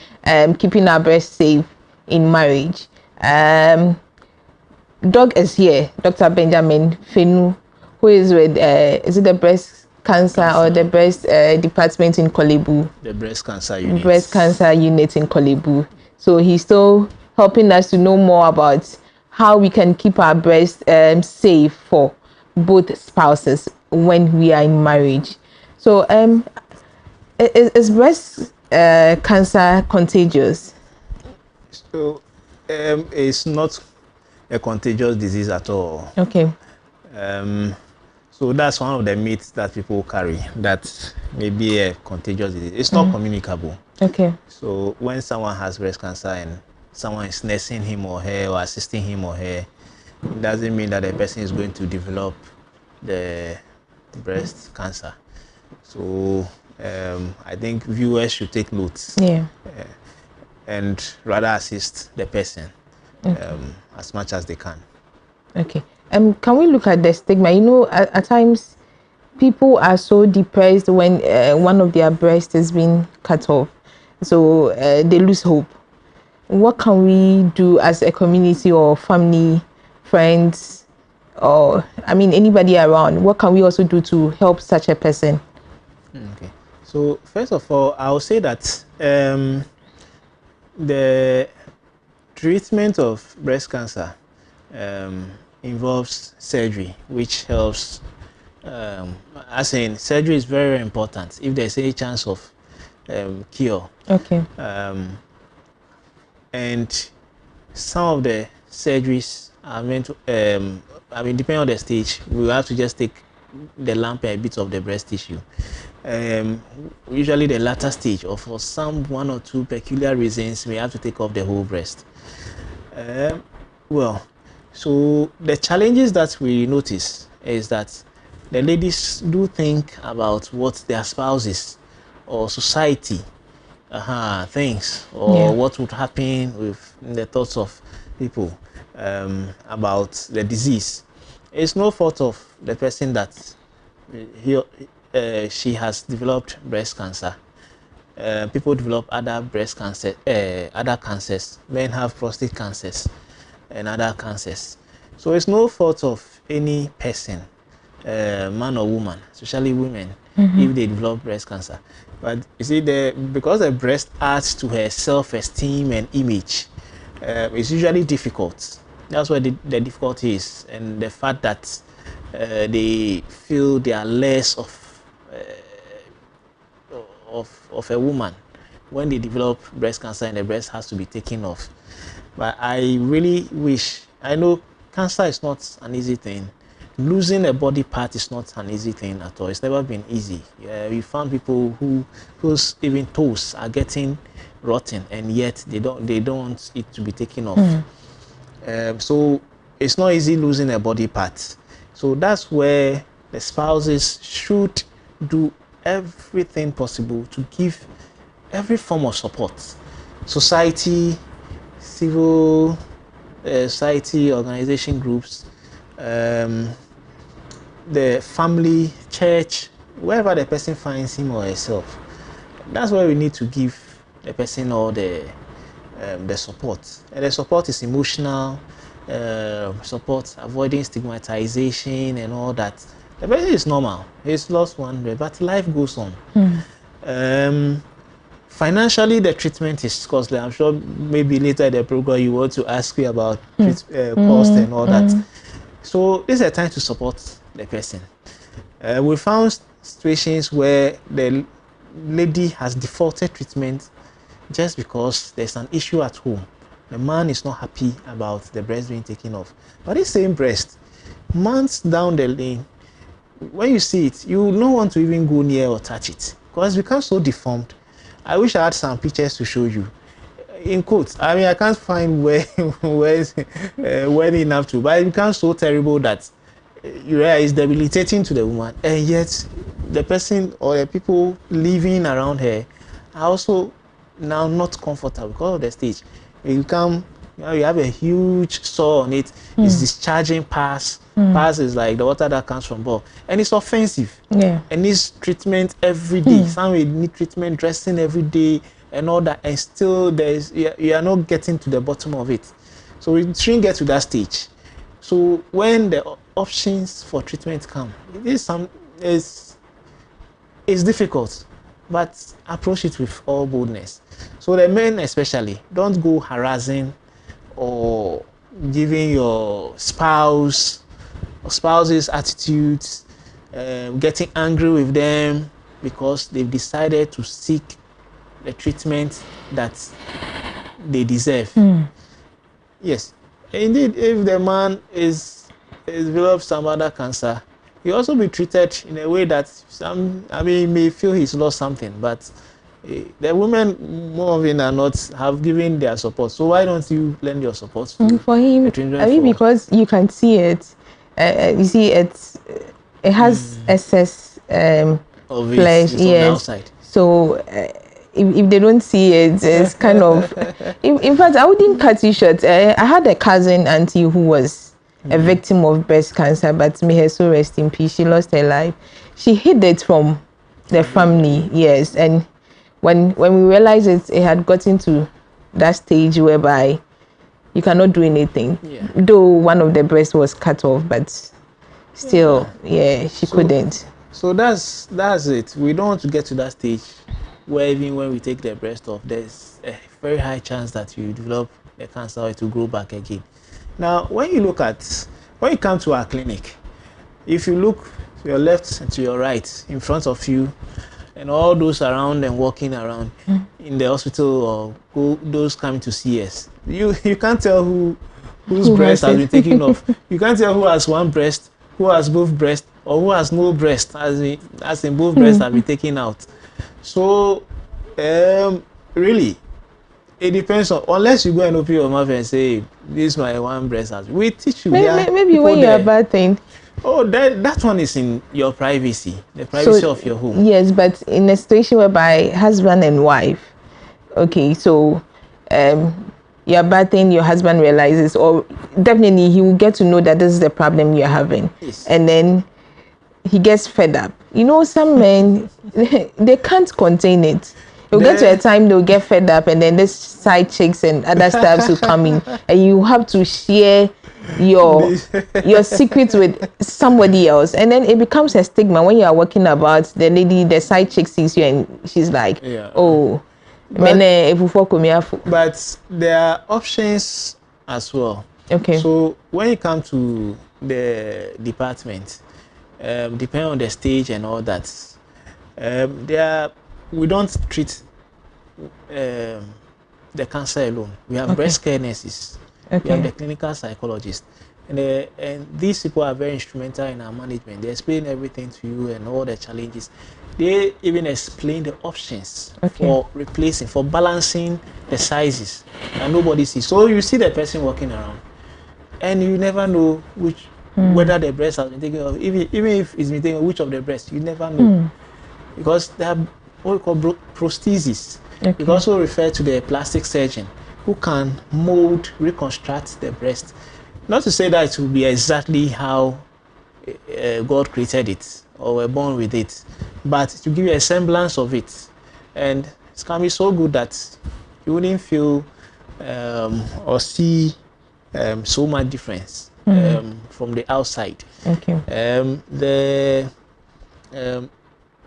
keeping our breast safe in marriage. Doc is here, Dr. Benjamin Fenu, who is with is it the breast cancer or the breast department in Kolebu? The breast cancer unit. Breast cancer unit in Kolebu. So he's still helping us to know more about how we can keep our breast safe for both spouses when we are in marriage. So is breast cancer contagious? So it's not a contagious disease at all. Okay. So that's one of the myths that people carry, that may be a contagious disease. It's not communicable. Okay. So when someone has breast cancer and someone is nursing him or her or assisting him or her, it doesn't mean that the person is going to develop the breast cancer. So I think viewers should take notes. Yeah. And rather assist the person as much as they can. Okay. Can we look at the stigma? You know, at times people are so depressed when one of their breasts is being cut off, so they lose hope. What can we do as a community or family, friends, or I mean anybody around? What can we also do to help such a person? Okay. So first of all, I will say that the treatment of breast cancer involves surgery, which helps. As in, surgery is very, very important if there's any chance of cure. Okay. And some of the surgeries are meant to, I mean, depending on the stage, we have to just take the lump and a bit of the breast tissue. Usually the latter stage, or for some one or two peculiar reasons, we have to take off the whole breast. Well, so the challenges that we notice is that the ladies do think about what their spouses or society thinks, or what would happen with the thoughts of people about the disease. It's no fault of the person that she has developed breast cancer. People develop other breast cancer, other cancers. Men have prostate cancers and other cancers. So it's no fault of any person, man or woman, especially women, if they develop breast cancer. But you see, because the breast adds to her self-esteem and image, it's usually difficult. That's where the difficulty is, and the fact that they feel they are less of a woman when they develop breast cancer and the breast has to be taken off. But I really wish, I know cancer is not an easy thing. Losing a body part is not an easy thing at all. It's never been easy. We found people whose even toes are getting rotten, and yet they don't want it to be taken off. So it's not easy losing a body part. So that's where the spouses should do everything possible to give every form of support. Society, civil society, organization groups, the family, church, wherever the person finds him or herself. That's where we need to give the person all the support. And the support is emotional support, avoiding stigmatization and all that. The person is normal. He's lost one day, but life goes on. Financially, the treatment is costly. I'm sure maybe later in the program you want to ask me about cost and all that. So this is a time to support the person. We found situations where the lady has defaulted treatment just because there's an issue at home. The man is not happy about the breast being taken off. But this same breast, months down the lane, when you see it, you will not want to even go near or touch it because it becomes so deformed. I wish I had some pictures to show you. In quotes, I mean, I can't find where enough to, but it becomes so terrible that it's debilitating to the woman, and yet the person or the people living around her are also now not comfortable because of the stage. You come, you have a huge sore on it. It's discharging pus. Pus is like the water that comes from ball, and it's offensive. And needs treatment every day. Some will need treatment, dressing every day, and all that, and still you are not getting to the bottom of it. So we shouldn't get to that stage. So when the options for treatment come, it's difficult, but approach it with all boldness. So the men especially, don't go harassing or giving your spouse's attitudes, getting angry with them because they've decided to seek the treatment that they deserve. Yes, indeed, if the man is developed some other cancer, he also be treated in a way that may feel he's lost something, but the women more often than not have given their support. So why don't you lend your support to for him? Because you can see it. You see it has excess of it flesh, is on the yes. outside. So if they don't see it, it's kind of. In fact, I wouldn't cut you short. I had a cousin auntie who was a victim of breast cancer, but may her soul rest in peace. She lost her life. She hid it from the family, yes. And when we realized it had gotten to that stage whereby you cannot do anything. Yeah. Though one of the breasts was cut off, but still, she couldn't. So that's it. We don't want to get to that stage where even when we take the breast off, there's a very high chance that you develop the cancer or it will grow back again. Now, when you come to our clinic, if you look to your left and to your right, in front of you, and all those around and walking around in the hospital or those coming to see us, you can't tell whose breast has been taken off. You can't tell who has one breast, who has both breasts, or who has no breast, as in both breasts have been taken out. So, really, it depends on, unless you go and open your mouth and say, this is my one breast. We teach you. Maybe when you're a bad thing. Oh, that one is in your privacy, the privacy of your home. Yes, but in a situation whereby husband and wife, okay, so your bad thing, your husband realizes, or definitely he will get to know that this is the problem you're having. Yes. And then he gets fed up. You know, some men, they can't contain it. You'll get to a time they'll get fed up, and then this side chicks and other stuff will come in, and you have to share your secrets with somebody else, and then it becomes a stigma when you are walking about. The side chick sees you and she's like, oh, but there are options as well. Okay. So when you come to the department, depending on the stage and all that, we don't treat the cancer alone. We have breast care nurses. We have the clinical psychologists, and these people are very instrumental in our management. They explain everything to you and all the challenges. They even explain the options for replacing, for balancing the sizes, and nobody sees. So you see the person walking around, and you never know whether the breast has been taken off. Even if it's been taken off, which of the breasts, you never know, because they are what we call prosthesis. We also refer to the plastic surgeon who can mold, reconstruct the breast. Not to say that it will be exactly how God created it or we're born with it, but to give you a semblance of it. And it can be so good that you wouldn't feel or see so much difference from the outside. The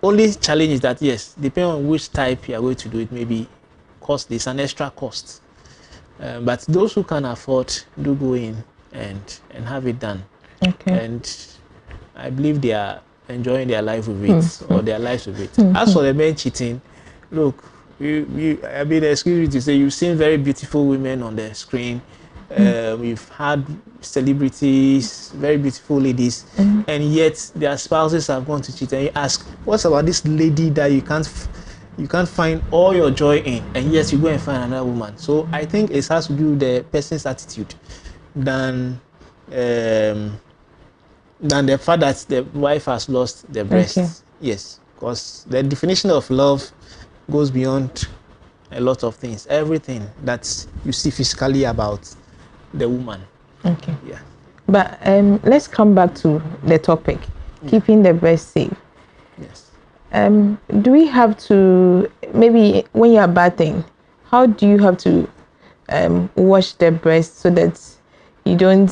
only challenge is that, yes, depending on which type you are going to do it, maybe there's an extra cost. But those who can afford do go in and have it done. And I believe they are enjoying their life with it, or their lives with it. As for the men cheating, look, I mean, excuse me to say, you've seen very beautiful women on the screen. We've had celebrities, very beautiful ladies, and yet their spouses have gone to cheat. And you ask, what's about this lady that you can't find all your joy in, and yes, you go and find another woman? So I think it has to do with the person's attitude than the fact that the wife has lost the breast. Yes, because the definition of love goes beyond a lot of things. Everything that you see physically about the woman. But let's come back to the topic, keeping the breast safe. Yes. Do we have to, maybe when you're bathing, how do you have to wash the breast so that you don't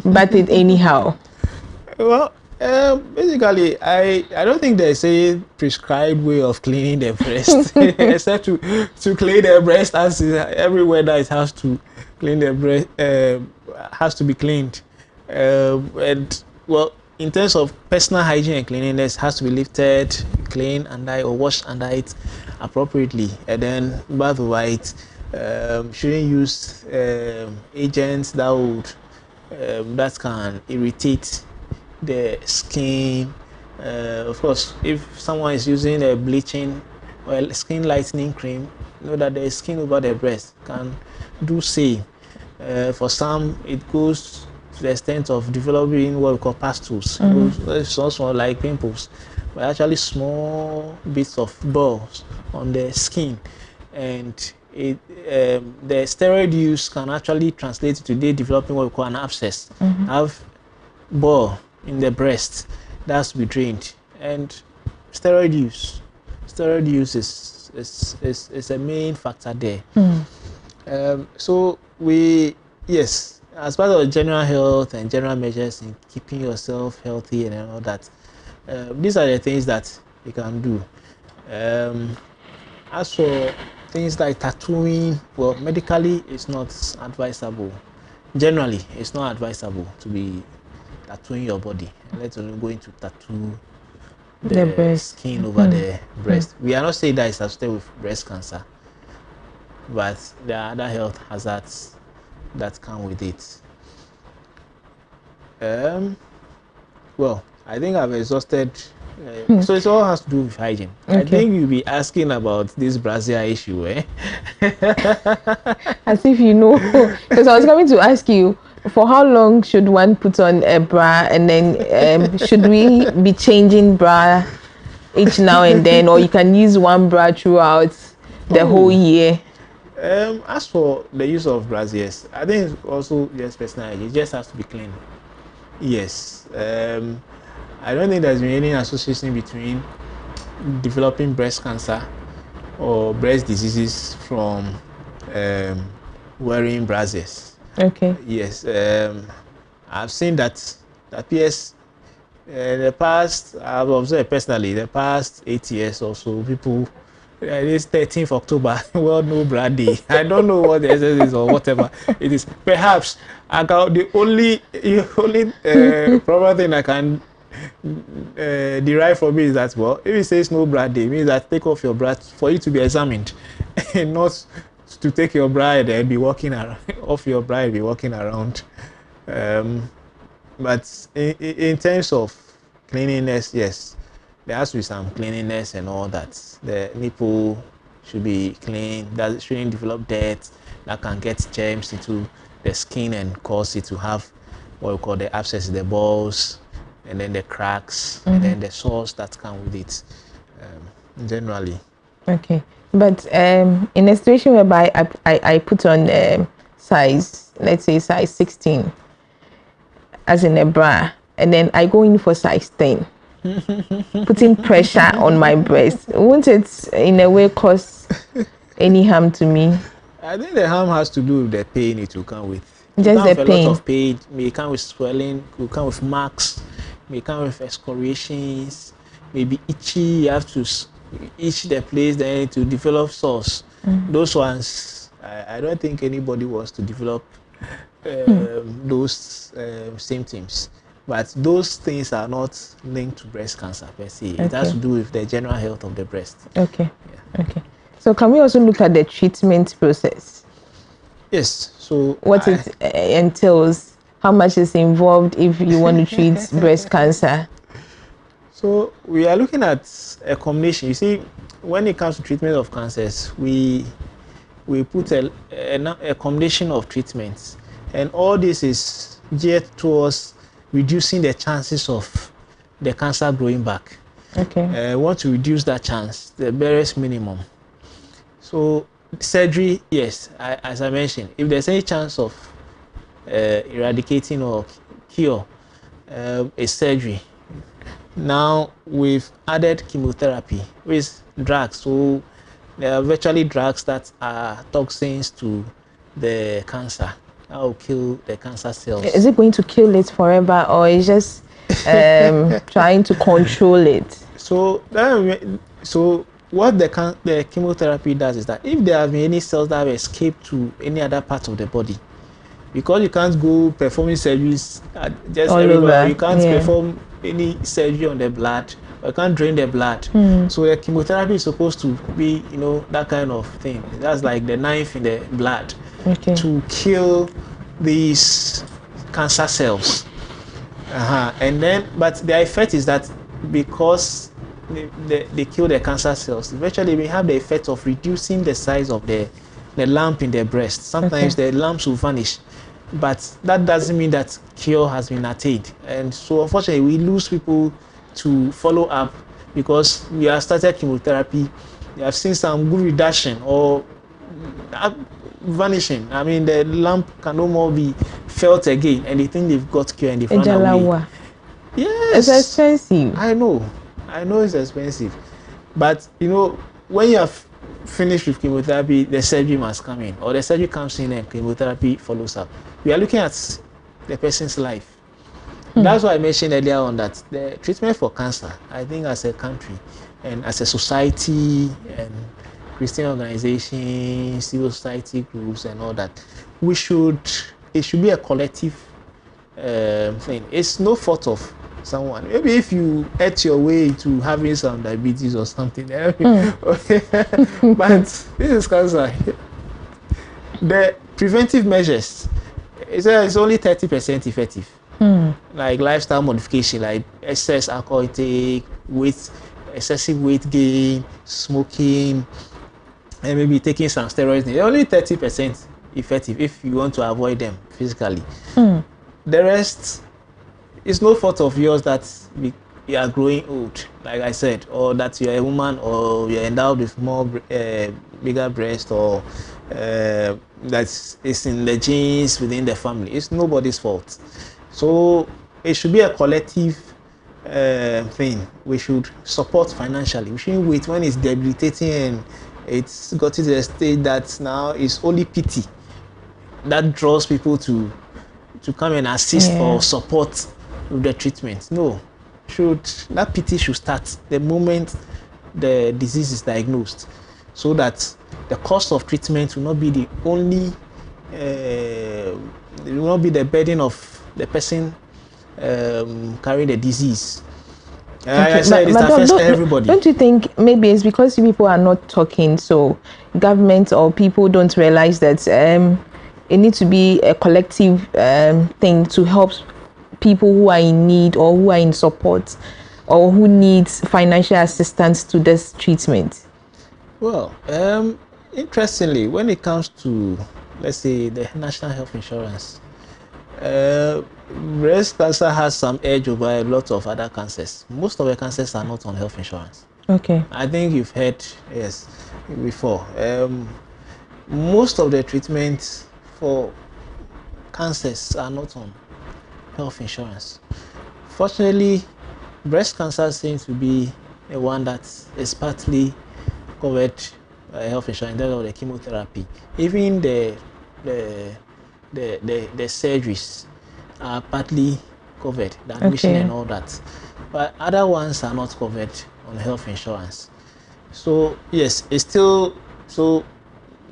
bath it anyhow? Well, basically, I don't think there's a prescribed way of cleaning the breast, except to clean the breast, as everywhere that it has to clean the breast has to be cleaned. And well, in terms of personal hygiene and cleanliness, has to be lifted, clean under it, or washed under it appropriately, and then bath over it. Shouldn't use agents that can irritate the skin. Of course, if someone is using a bleaching or a skin lightening cream, know that the skin over the breast can do same. For some, it goes to the extent of developing what we call pustules. It's also like pimples, but actually small bits of balls on the skin, and the steroid use can actually translate to developing what we call an abscess. Have ball in the breast that's to be drained, and steroid use is a main factor there. So yes, as part of general health and general measures in keeping yourself healthy and all that, these are the things that you can do. As for things like tattooing, well, medically it's not advisable. Generally, it's not advisable to be tattooing your body, let alone going to tattoo the skin over the breast. We are not saying that it's associated with breast cancer, but there are other health hazards that come with it. Well, I think I've exhausted. So it all has to do with hygiene. I think you'll be asking about this brassiere issue, eh? As if you know, because I was coming to ask you, for how long should one put on a bra, and then should we be changing bra each now and then, or you can use one bra throughout the whole year? As for the use of brassieres, I think it's also just personal hygiene. It just has to be clean. Yes. I don't think there's been any association between developing breast cancer or breast diseases from wearing brassieres. Okay. Yes. I've seen that appears in the past. I've observed personally the past 8 years or so, people. This 13th October, World No Bra Day. I don't know what the essence is or whatever it is. Perhaps the only proper thing I can derive from it is that, well, if it says No Bra Day, it means that take off your bra for you to be examined, and not to take your bra and be walking around off your bra and be walking around. But in terms of cleanliness, yes, there has to be some cleanliness and all that. The nipple should be clean. That shouldn't develop dirt that can get germs into the skin and cause it to have what we call the abscess, the balls, and then the cracks, and then the sores that come with it. Generally. Okay, but in a situation whereby I put on size, let's say size 16, as in a bra, and then I go in for size 10. Putting pressure on my breast, won't it in a way cause any harm to me? I think the harm has to do with the pain it will come with. Just the pain. A lot of pain, may come with swelling, will come with marks, may come with excoriations, maybe itchy. You have to itch the place, then to develop sores. Those ones, I don't think anybody wants to develop those symptoms. But those things are not linked to breast cancer per se. It has to do with the general health of the breast. Okay. Yeah. Okay. So can we also look at the treatment process? Yes. So what it entails, how much is involved if you want to treat breast cancer? So we are looking at a combination. You see, when it comes to treatment of cancers, we put a combination of treatments, and all this is geared towards reducing the chances of the cancer growing back. Okay. We want to reduce that chance, the barest minimum. So surgery, yes, as I mentioned, if there's any chance of eradicating or cure, a surgery. Now we've added chemotherapy with drugs. So there are virtually drugs that are toxins to the cancer. That will kill the cancer cells. Is it going to kill it forever, or is just trying to control it? So what the chemotherapy does is that if there have been any cells that have escaped to any other part of the body, because you can't go performing surgeries just all everywhere, over. You can't perform any surgery on the blood, or you can't drain the blood. So the chemotherapy is supposed to be, that kind of thing. That's like the knife in the blood. Okay. To kill these cancer cells. And then, but the effect is that because they kill the cancer cells, eventually we have the effect of reducing the size of the lump in the breast. Sometimes the lumps will vanish, but that doesn't mean that cure has been attained. And so unfortunately, we lose people to follow up because we have started chemotherapy. We have seen some good reduction or vanishing. I mean, the lump can no more be felt again, and they think they've got cure and they've run away. Yes, it's expensive. I know it's expensive, but you know, when you have finished with chemotherapy, the surgery must come in, or the surgery comes in and chemotherapy follows up. We are looking at the person's life. That's why I mentioned earlier on that the treatment for cancer, I think as a country and as a society and Christian organizations, civil society groups and all that, it should be a collective thing. It's no fault of someone. Maybe if you ate your way to having some diabetes or something, okay. But this is cancer. The preventive measures, it's only 30% effective. Like lifestyle modification, like excess alcohol intake, excessive weight gain, smoking, and maybe taking some steroids. They're only 30% effective if you want to avoid them physically. The rest is no fault of yours that you are growing old, like I said, or that you're a woman, or you're endowed with more bigger breast, or that is in the genes within the family. It's nobody's fault. So it should be a collective thing. We should support financially. We shouldn't wait when it's debilitating and it's got to the state that now it's only pity that draws people to come and assist or support with the treatment. No, that pity should start the moment the disease is diagnosed, so that the cost of treatment will not be the only, it will not be the burden of the person carrying the disease. I said it affects everybody. Don't you think maybe it's because people are not talking, so government or people don't realize that it needs to be a collective thing to help people who are in need or who are in support or who needs financial assistance to this treatment? Well, interestingly, when it comes to, let's say, the National Health Insurance, breast cancer has some edge over a lot of other cancers. Most of the cancers are not on health insurance. Okay. I think you've heard, yes, before. Most of the treatments for cancers are not on health insurance. Fortunately, breast cancer seems to be a one that is partly covered by health insurance in terms of the chemotherapy. Even the surgeries are partly covered, the admission and all that. But other ones are not covered on health insurance. So yes, it's still, so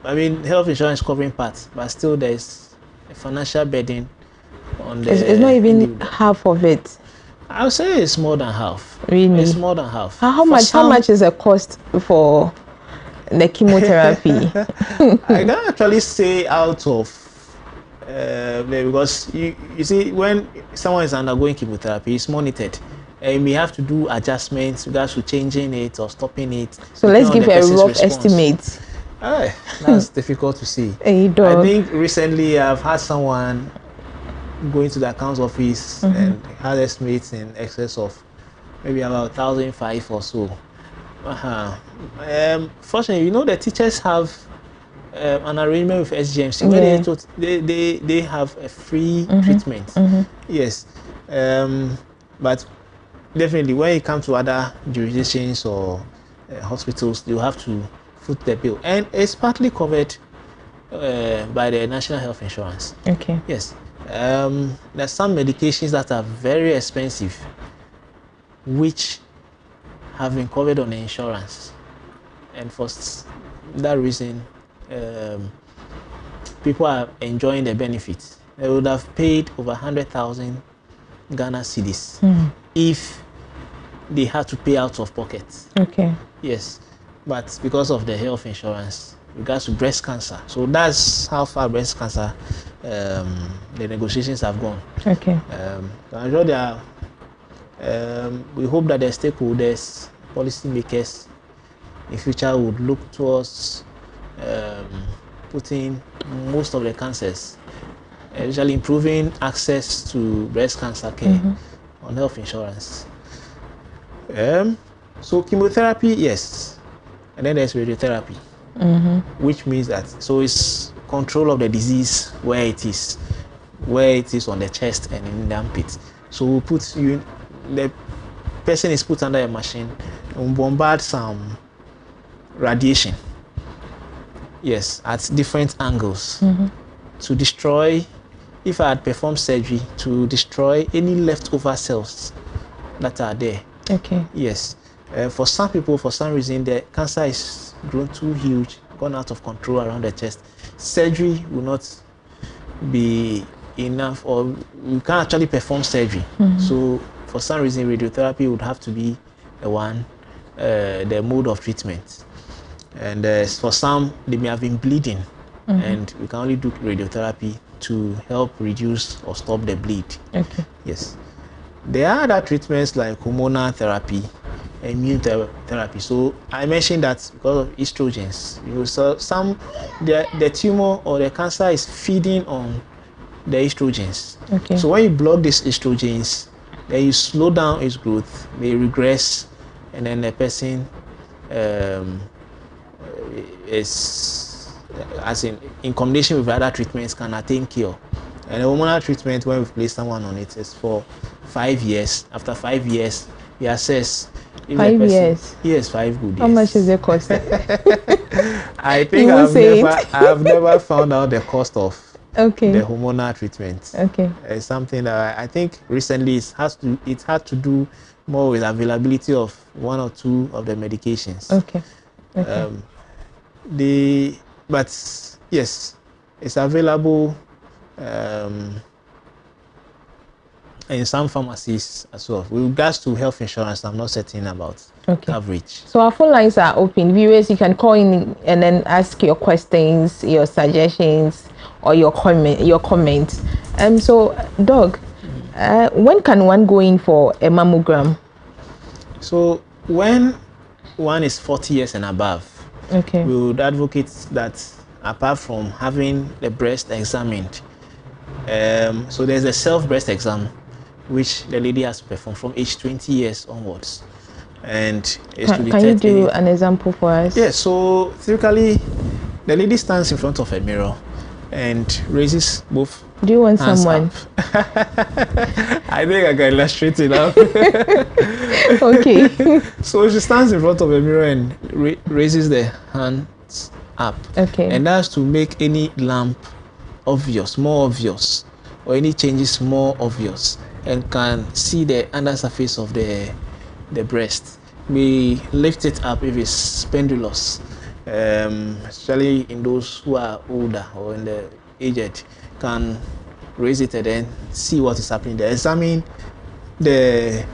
I mean, health insurance covering parts, but still there's a financial burden on the... It's not even half of it. I would say it's more than half. Really? It's more than half. How much is the cost for the chemotherapy? I can't actually say out of because you see, when someone is undergoing chemotherapy, it's monitored. And we have to do adjustments regards to changing it or stopping it. So let's give a rough estimate. That's difficult to see. I think recently I've had someone going to the accounts office and had estimates in excess of maybe about 1,500 or so. Fortunately, you know, the teachers have an arrangement with SGMC where they have a free treatment. Yes, but definitely when it comes to other jurisdictions or hospitals, you have to foot the bill, and it's partly covered by the National Health Insurance. Okay. Yes. There's some medications that are very expensive, which have been covered on the insurance, and for that reason, people are enjoying the benefits. They would have paid over 100,000 Ghana cedis if they had to pay out of pocket. Okay. Yes, but because of the health insurance, regards to breast cancer, so that's how far breast cancer the negotiations have gone. Okay. I'm sure there are, we hope that the stakeholders, policymakers in future would look towards putting most of the cancers usually improving access to breast cancer care on health insurance. So chemotherapy, yes, and then there's radiotherapy, which means that it's control of the disease where it is on the chest and in the armpit. So we put you, the person is put under a machine and bombard some radiation, yes, at different angles to destroy. If I had performed surgery, to destroy any leftover cells that are there. Okay. Yes. For some people, for some reason, the cancer is grown too huge, gone out of control around the chest. Surgery will not be enough, or we can't actually perform surgery. So for some reason, radiotherapy would have to be the mode of treatment. And for some, they may have been bleeding, and we can only do radiotherapy to help reduce or stop the bleed. Okay. Yes. There are other treatments like hormonal therapy, immune therapy. So I mentioned that because of estrogens, so the tumor or the cancer is feeding on the estrogens. Okay. So when you block these estrogens, then you slow down its growth, they regress, and then the person is, as in combination with other treatments, can attain cure. And the hormonal treatment, when we place someone on it, is for 5 years. After 5 years, we assess. 5 years? Yes, 5 good years. How much is the cost? I think I've never found out the cost of the hormonal treatment. Okay. It's something that I think recently it had to do more with availability of 1 or 2 of the medications. Okay. But yes, it's available in some pharmacies as well. With regards to health insurance, I'm not certain about coverage. So our phone lines are open. Viewers, you can call in and then ask your questions, your suggestions, or your comments. So, Doug, when can one go in for a mammogram? So when one is 40 years and above, we would advocate that apart from having the breast examined, so there's a self-breast exam which the lady has to perform from age 20 years onwards. And it's to can you do an example for us? Yes, so typically the lady stands in front of a mirror and raises both. Do you want someone? I think I can illustrate it now. Okay. So she stands in front of a mirror and raises the hands up. Okay. And that's to make any lump obvious, more obvious, or any changes more obvious, and can see the under surface of the breast. We lift it up if it's pendulous, especially in those who are older or in the aged, can raise it and then see what is happening there. Examine the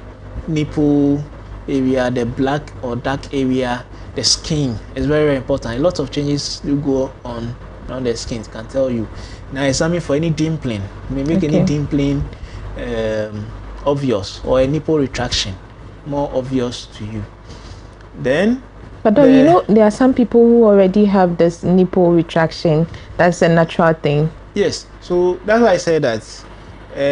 nipple area, the black or dark area, the skin is very, very important. A lot of changes do go on around the skin, can tell you. Now examine for any dimpling. You may make any dimpling obvious, or a nipple retraction more obvious to you. Then, but you know, there are some people who already have this nipple retraction. That's a natural thing. Yes, so that's why I say that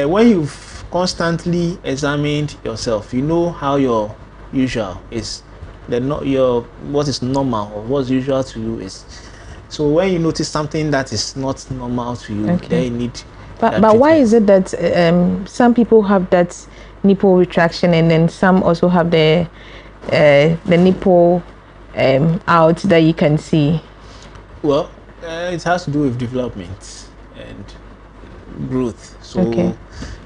when you've constantly examined yourself, you know how your usual is, what is normal or what's usual to you is. So when you notice something that is not normal to you, then you need. But why is it that some people have that nipple retraction and then some also have the nipple out that you can see? Well, it has to do with development and growth. So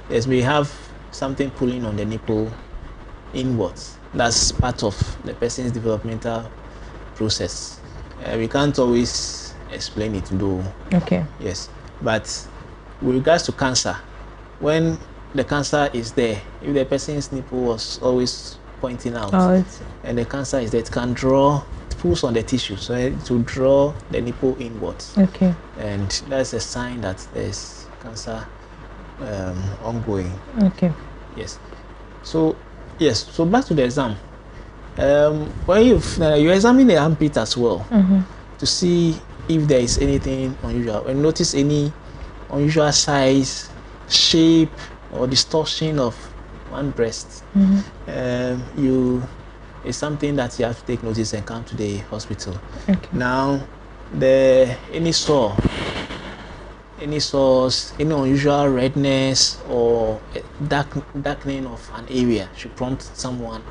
yes, we have something pulling on the nipple inwards. That's part of the person's developmental process. We can't always explain it though. Yes, but with regards to cancer, when the cancer is there, if the person's nipple was always pointing out and the cancer is there, it can draw, it pulls on the tissue, so to draw the nipple inwards. And that's a sign that there's cancer ongoing. Yes. So so back to the exam. When you examine the armpit as well to see if there is anything unusual and notice any unusual size, shape, or distortion of one breast, it's something that you have to take notice and come to the hospital. Okay. Now, any sores, any unusual redness or darkening of an area should prompt someone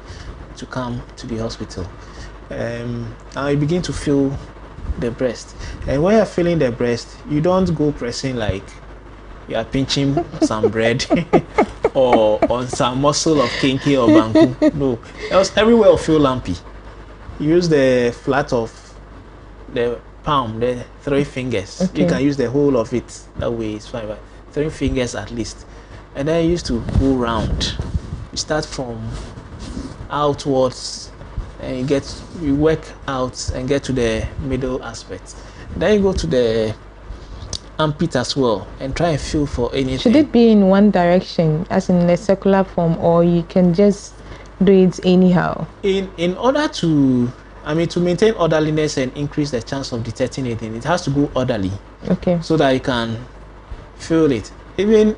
to come to the hospital. Now you begin to feel the breast, and when you're feeling the breast, you don't go pressing like you are pinching some bread or on some muscle of kinky or banku. No, else everywhere will feel lumpy. You use the flat of the palm, the 3 fingers. Okay. You can use the whole of it. That way it's fine. But 3 fingers at least, and then you used to go round. You start from outwards, and you work out and get to the middle aspect. Then you go to the armpit as well and try and feel for anything. Should it be in one direction, as in a circular form, or you can just do it anyhow? In order to maintain orderliness and increase the chance of detecting anything, it has to go orderly. Okay. So that you can feel it. Even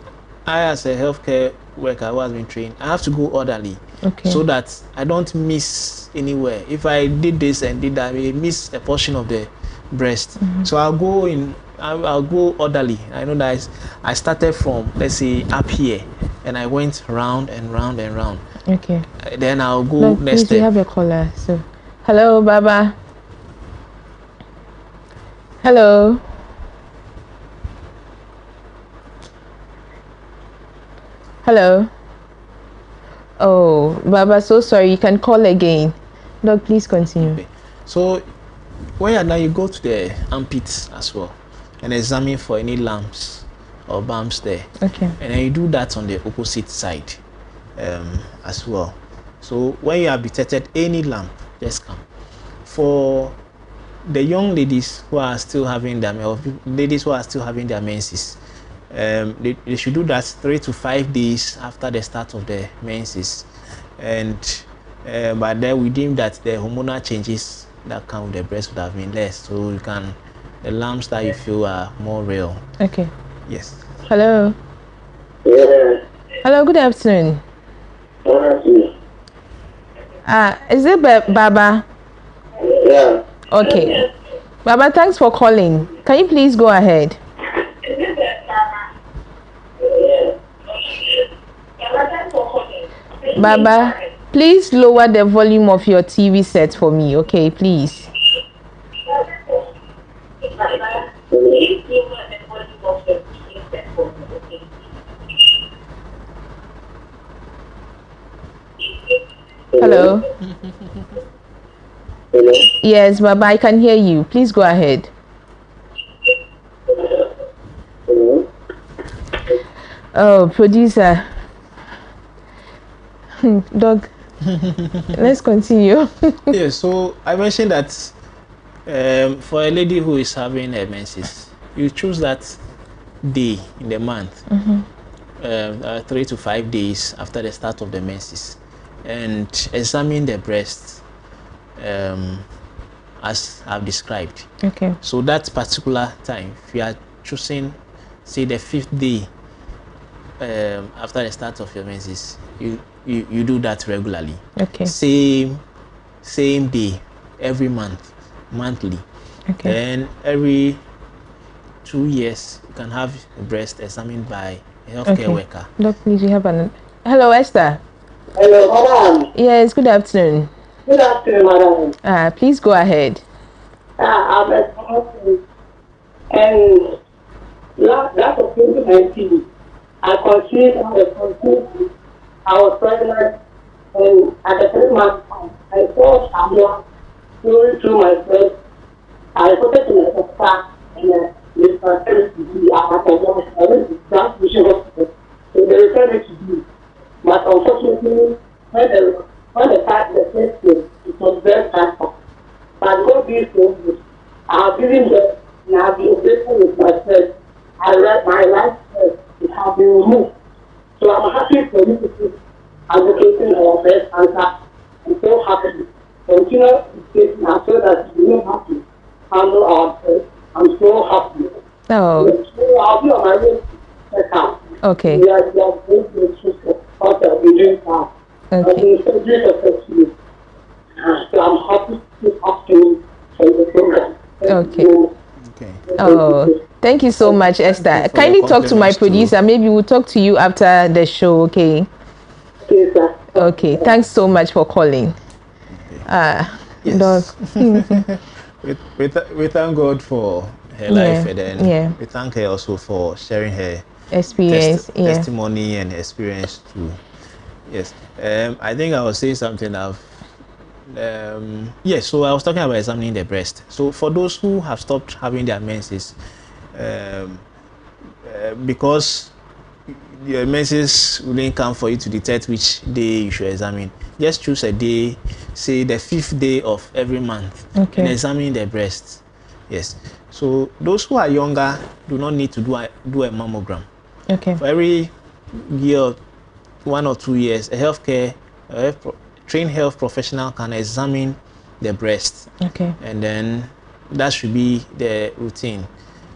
I, as a healthcare worker who has been trained, I have to go orderly. Okay. So that I don't miss anywhere. If I did this and did that, I may miss a portion of the breast. So I'll go orderly. I know that I started from, let's say, up here, and I went round and round and round. Okay. Then I'll go next please, step. we have a caller. So, hello, Baba. Hello. Hello. Oh, Baba, so sorry. You can call again. Doc, please continue. Okay. So when you're done, you go to the armpits as well and examine for any lumps or bumps there. Okay. And then you do that on the opposite side as well. So when you have detected any lump, just come. For the young ladies who are still having their menses, they should do that 3 to 5 days after the start of the menses, and but then we deem that the hormonal changes that come with the breast would have been less, so the lumps that you feel are more real. Okay. Yes. Hello. Yeah. Hello. Good afternoon. Is it Baba? Yeah. Okay. Baba, thanks for calling. Can you please go ahead? Baba, please lower the volume of your TV set for me, okay, please. Hello? Hello? Yes, Baba, I can hear you. Please go ahead. Hello? Oh, producer. Dog. Let's continue. Yeah, so I mentioned that for a lady who is having a menses, you choose that day in the month, 3 to 5 days after the start of the menses, and examine the breast as I've described. Okay. So that particular time, if you are choosing, say, the 5th day after the start of your menses, you do that regularly. Okay. Same day, every monthly. Okay. And every 2 years, you can have the breast examined by a healthcare worker. Doc, please, we have an... Hello, Esther. Hello, madam. Yes, good afternoon. Good afternoon, madam. Please go ahead. I'm a and last of 2019, I conceived I was pregnant, and at the 3-month time, I saw someone going through my breast. I reported to my doctor, and they started to be I went to transmission hospital, so they referred me to do. But unfortunately, when the test came, it was breast cancer. But God be so good. I have given birth, and I have been faithful with myself. I read my life test, it has been removed. So I'm happy for you to keep advocating our breast cancer. I'm so happy. Continue to take now so that we don't have to handle our breast. I'm so happy. Oh. So I'll be on my way to check out. Okay. We are going to what I'll be doing now. I'll be doing successfully. So I'm happy to talk to you for the program. Okay. Okay. Oh, thank you so much, Esther. Kindly talk to my producer. Maybe we'll talk to you after the show, okay? Okay, sir. Okay, thanks so much for calling. Yes. we thank God for her life, and then we thank her also for sharing her experience, testimony and experience too. Yes. I think I was saying something of yes, so I was talking about examining the breast. So for those who have stopped having their menses, because your menses wouldn't come for you to detect which day you should examine, just choose a day, say the 5th day of every month, and examine the breast. Yes. So those who are younger do not need to do a mammogram. Okay. For every year, 1 or 2 years, a trained health professional can examine the breast. Okay. And then that should be the routine.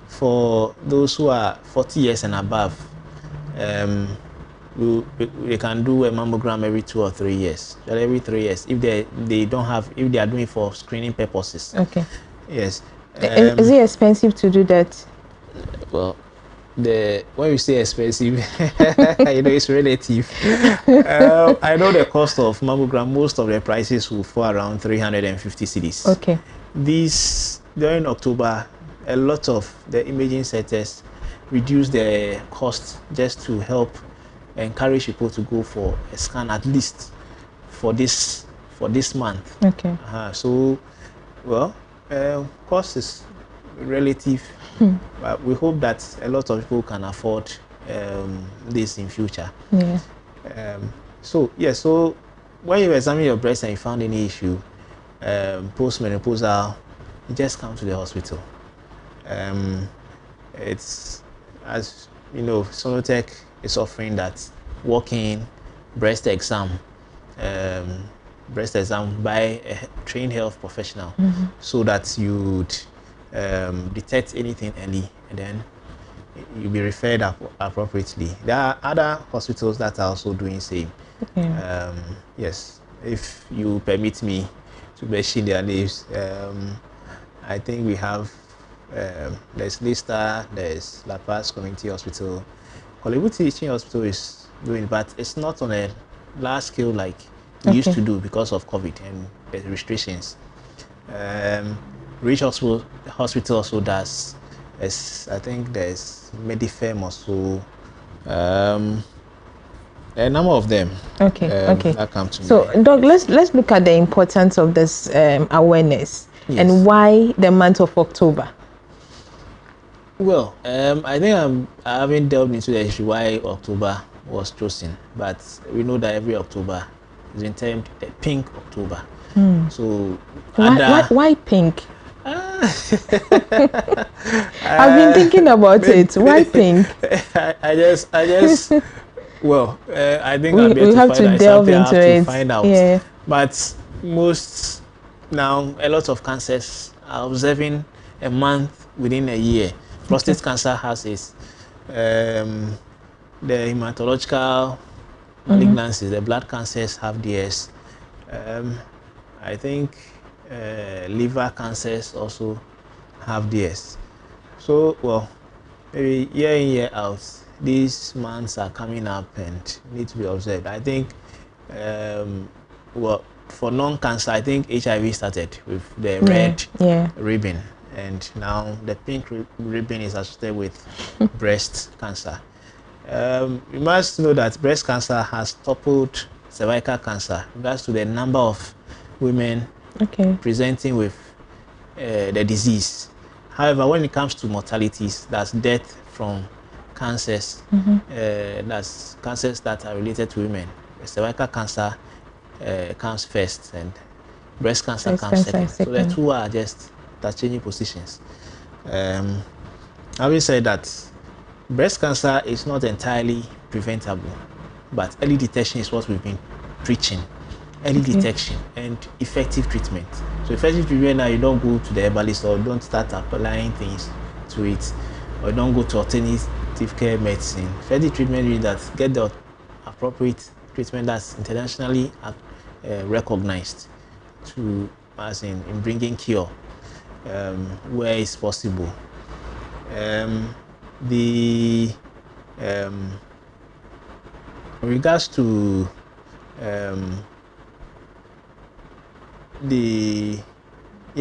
For those who are 40 years and above, they can do a mammogram every 2 or 3 years. But every 3 years, if they are doing it for screening purposes. Okay. Yes. Is it expensive to do that? Well, when you say expensive, it's relative. I know the cost of mammogram. Most of the prices will fall around 350 cedis. Okay. During October, a lot of the imaging centers reduce the cost just to help encourage people to go for a scan at least for this month. Okay. So, well, cost is relative. But we hope that a lot of people can afford this in future. Yeah. So when you examine your breast and you found any issue, postmenopausal, you just come to the hospital. It's, as you know, Sonotech is offering that walk-in breast exam by a trained health professional, so that you'd detect anything early, and then you'll be referred appropriately. There are other hospitals that are also doing same. Yes, if you permit me to mention their names, I think we have there's Leicester, there's La Paz Community Hospital, Kolebu Teaching Hospital is doing, but it's not on a large scale like we used to do because of COVID and the restrictions. Rich Hospital also does. I think there's Medifem also. A number of them. That come to me. Doc, let's look at the importance of this awareness and why the month of October. Well, I think I haven't delved into the issue why October was chosen, but we know that every October is termed the Pink October. So why pink? I've been thinking about it. Why pink? I just well, I think we have to delve into it. Find out. Yeah. But most now, a lot of cancers are observing a month within a year. Prostate cancer has its the hematological malignancies, the blood cancers have theirs. I think liver cancers also have theirs. So, well, maybe year in, year out, these months are coming up and need to be observed. I think, well, for non-cancer, I think HIV started with the red ribbon, and now the pink ribbon is associated with breast cancer. You must know that breast cancer has toppled cervical cancer in regards to the number of women presenting with the disease. However, when it comes to mortalities, that's death from cancers, that's cancers that are related to women. The cervical cancer comes first, and breast cancer comes second. So the two are just changing positions. Having said that, breast cancer is not entirely preventable, but early detection is what we've been preaching. Early detection and effective treatment. So effective treatment, now you don't go to the herbalist or don't start applying things to it. or don't go to alternative care medicine. Effective treatment is that get the appropriate treatment that's internationally recognized to, as in bringing cure where it's possible. In regards to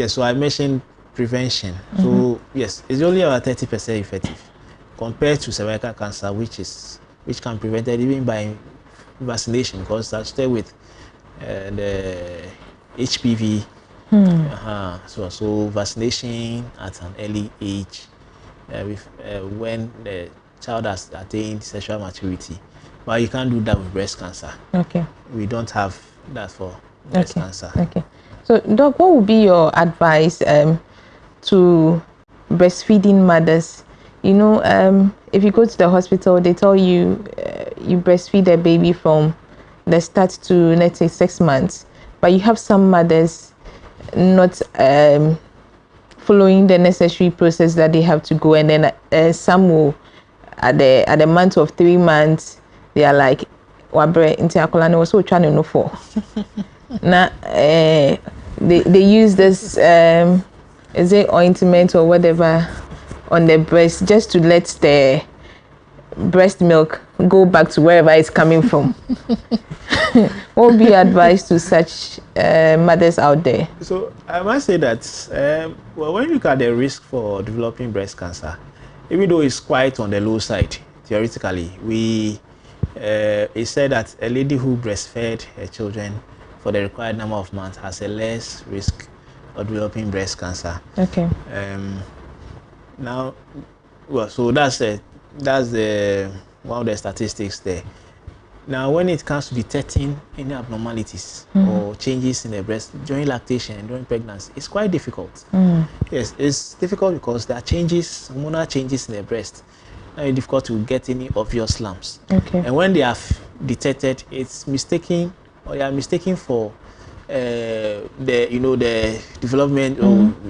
so I mentioned prevention. So yes, it's only about 30% effective compared to cervical cancer, which can be prevented even by vaccination, because I stay with the HPV. So vaccination at an early age, when the child has attained sexual maturity. But you can't do that with breast cancer. Okay. We don't have that for breast cancer. Okay. So, Doc, what would be your advice to breastfeeding mothers? You know, if you go to the hospital, they tell you you breastfeed a baby from the start to, let's say, 6 months. But you have some mothers not following the necessary process that they have to go, and then some will at the month of 3 months they are like, wabre inti akola no so trying to know for. Now they use this is it ointment or whatever on the breast just to let the breast milk go back to wherever it's coming from. What would be your advice to such mothers out there? So I must say that when you look at the risk for developing breast cancer, even though it's quite on the low side, theoretically, it's said that a lady who breastfed her children for the required number of months has a less risk of developing breast cancer. Okay. Now, well, so that's the one of the statistics there. Now, when it comes to detecting any abnormalities or changes in the breast during lactation and during pregnancy, it's quite difficult. Yes, it's difficult because there are changes, hormonal changes in the breast. And it's difficult to get any obvious lumps. Okay. And when they are detected, it's mistaken, or they are mistaken for the development.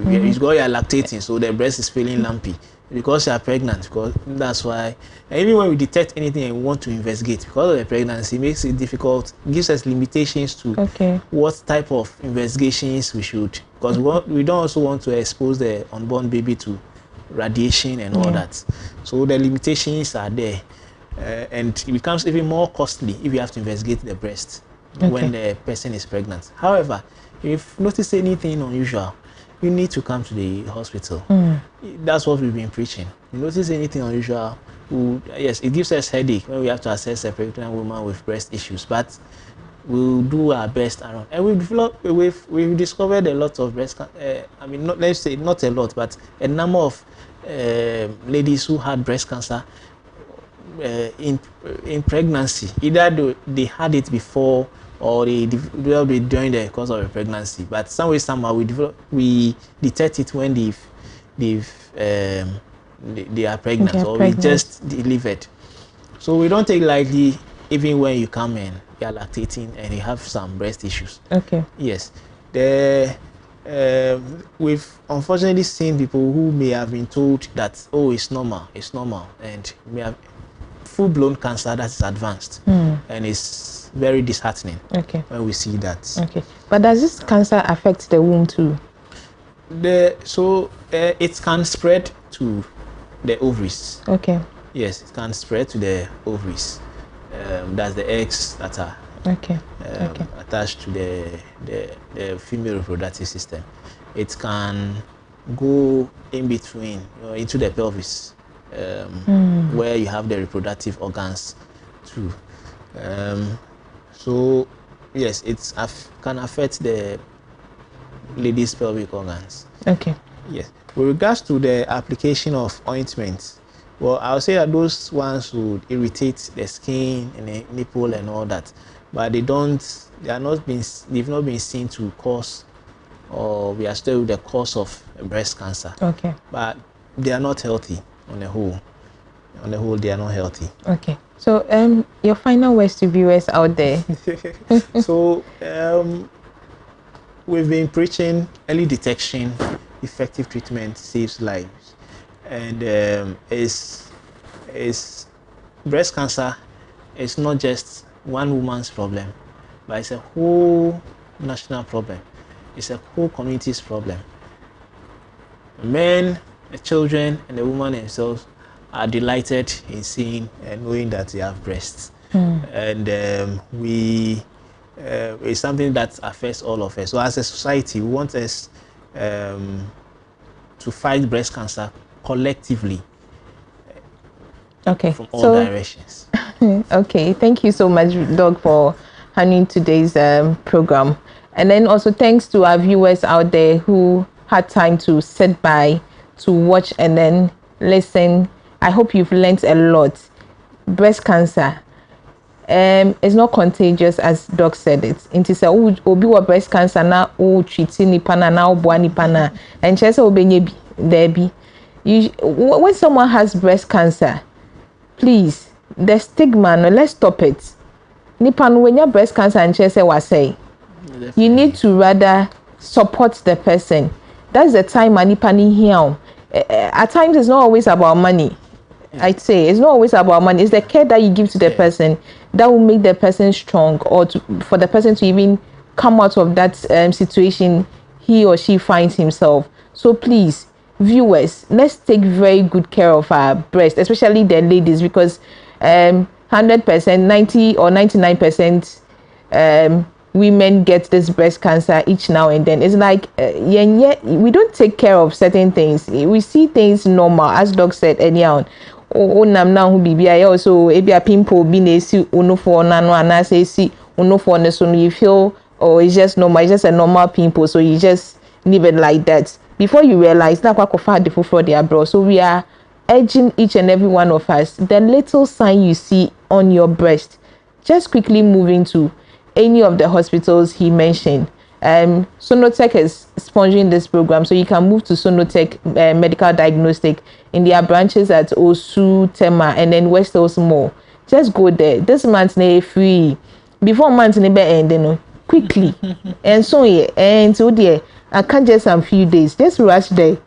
It's got you're lactating, so the breast is feeling lumpy because you are pregnant. Because that's why. And even when we detect anything and we want to investigate, because of the pregnancy, it makes it difficult. Gives us limitations to what type of investigations we should. Because we don't also want to expose the unborn baby to radiation and all that. So the limitations are there, and it becomes even more costly if you have to investigate the breast when the person is pregnant. However, if you notice anything unusual, you need to come to the hospital. That's what we've been preaching. You notice anything unusual, yes, it gives us headache when we have to assess a pregnant woman with breast issues, but we'll do our best around. And we've discovered a lot of breast cancer. I mean, let's say not a lot, but a number of ladies who had breast cancer in pregnancy. Either they had it before or they developed it during the course of the pregnancy. But some way, somehow, we detect it when they are pregnant, or we just delivered. So we don't take lightly even when you come in, you are lactating and you have some breast issues. Okay. Yes. We've unfortunately seen people who may have been told that, oh, it's normal, and may have full-blown cancer that is advanced, and it's very disheartening when we see that. Okay. But does this cancer affect the womb too? It can spread to the ovaries. Okay. Yes, it can spread to the ovaries. That's the eggs that are attached to the female reproductive system. It can go in between, into the pelvis, where you have the reproductive organs too. So yes, it can affect the lady's pelvic organs. Okay. Yes. With regards to the application of ointments, well, I'll say that those ones would irritate the skin and the nipple and all that, but they've not been seen to cause, or we are still with the cause of breast cancer. Okay. But they are not healthy on the whole. On the whole, they are not healthy. Okay. So, your final words to viewers out there. So, we've been preaching early detection, effective treatment saves lives. and it's breast cancer is not just one woman's problem, but it's a whole national problem. It's a whole community's problem. Men, the children, and the women themselves are delighted in seeing and knowing that they have breasts. And it's something that affects all of us. So as a society, we want us to fight breast cancer collectively. Okay. From all directions. Okay, thank you so much, Doug, for handling today's program. And then also thanks to our viewers out there who had time to sit by, to watch and then listen. I hope you've learned a lot. Breast cancer is not contagious as Doug said it. It is a obi wa breast cancer na o treat nipa na o boa nipa na and chese obenye bi there be. When someone has breast cancer, please, the stigma, no, let's stop it. Nipa no when you breast cancer and chese was say, you need to rather support the person. That's the time nipa ni here. At times it's not always about money. I'd say it's not always about money. It's the care that you give to the person that will make the person strong, or for the person to even come out of that situation he or she finds himself. So please, viewers, let's take very good care of our breast, especially the ladies, because 100%, 90 or 99% women get this breast cancer each now and then. It's like we don't take care of certain things. We see things normal, as Doc said earlier on. Nam now who be also a pimple being a si uno for nano and I say si uno for so you feel it's just normal, it's just a normal pimple, so you just leave it like that. Before you realize that what the for their bro. So we are urging each and every one of us, the little sign you see on your breast, just quickly move into any of the hospitals he mentioned. Sonotech is sponsoring this program, so you can move to Sonotech Medical Diagnostic in their branches at Osu, Tema, and then West Hills Mall. Just go there. This month is free. Before month is end, quickly. And so yeah, and so there, I can't just some few days. Just rush there.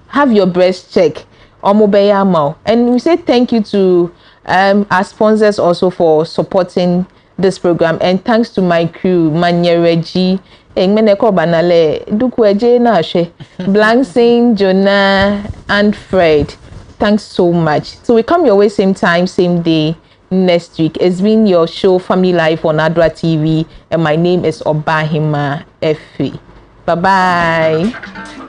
Have your breast check. And we say thank you to our sponsors also for supporting this program, and thanks to my crew, Manyereji, Blangsing, Jonah, and Fred. Thanks so much. So we come your way same time, same day next week. It's been your show Family Life on Adoatv, and my name is Obahima Efe. Bye bye.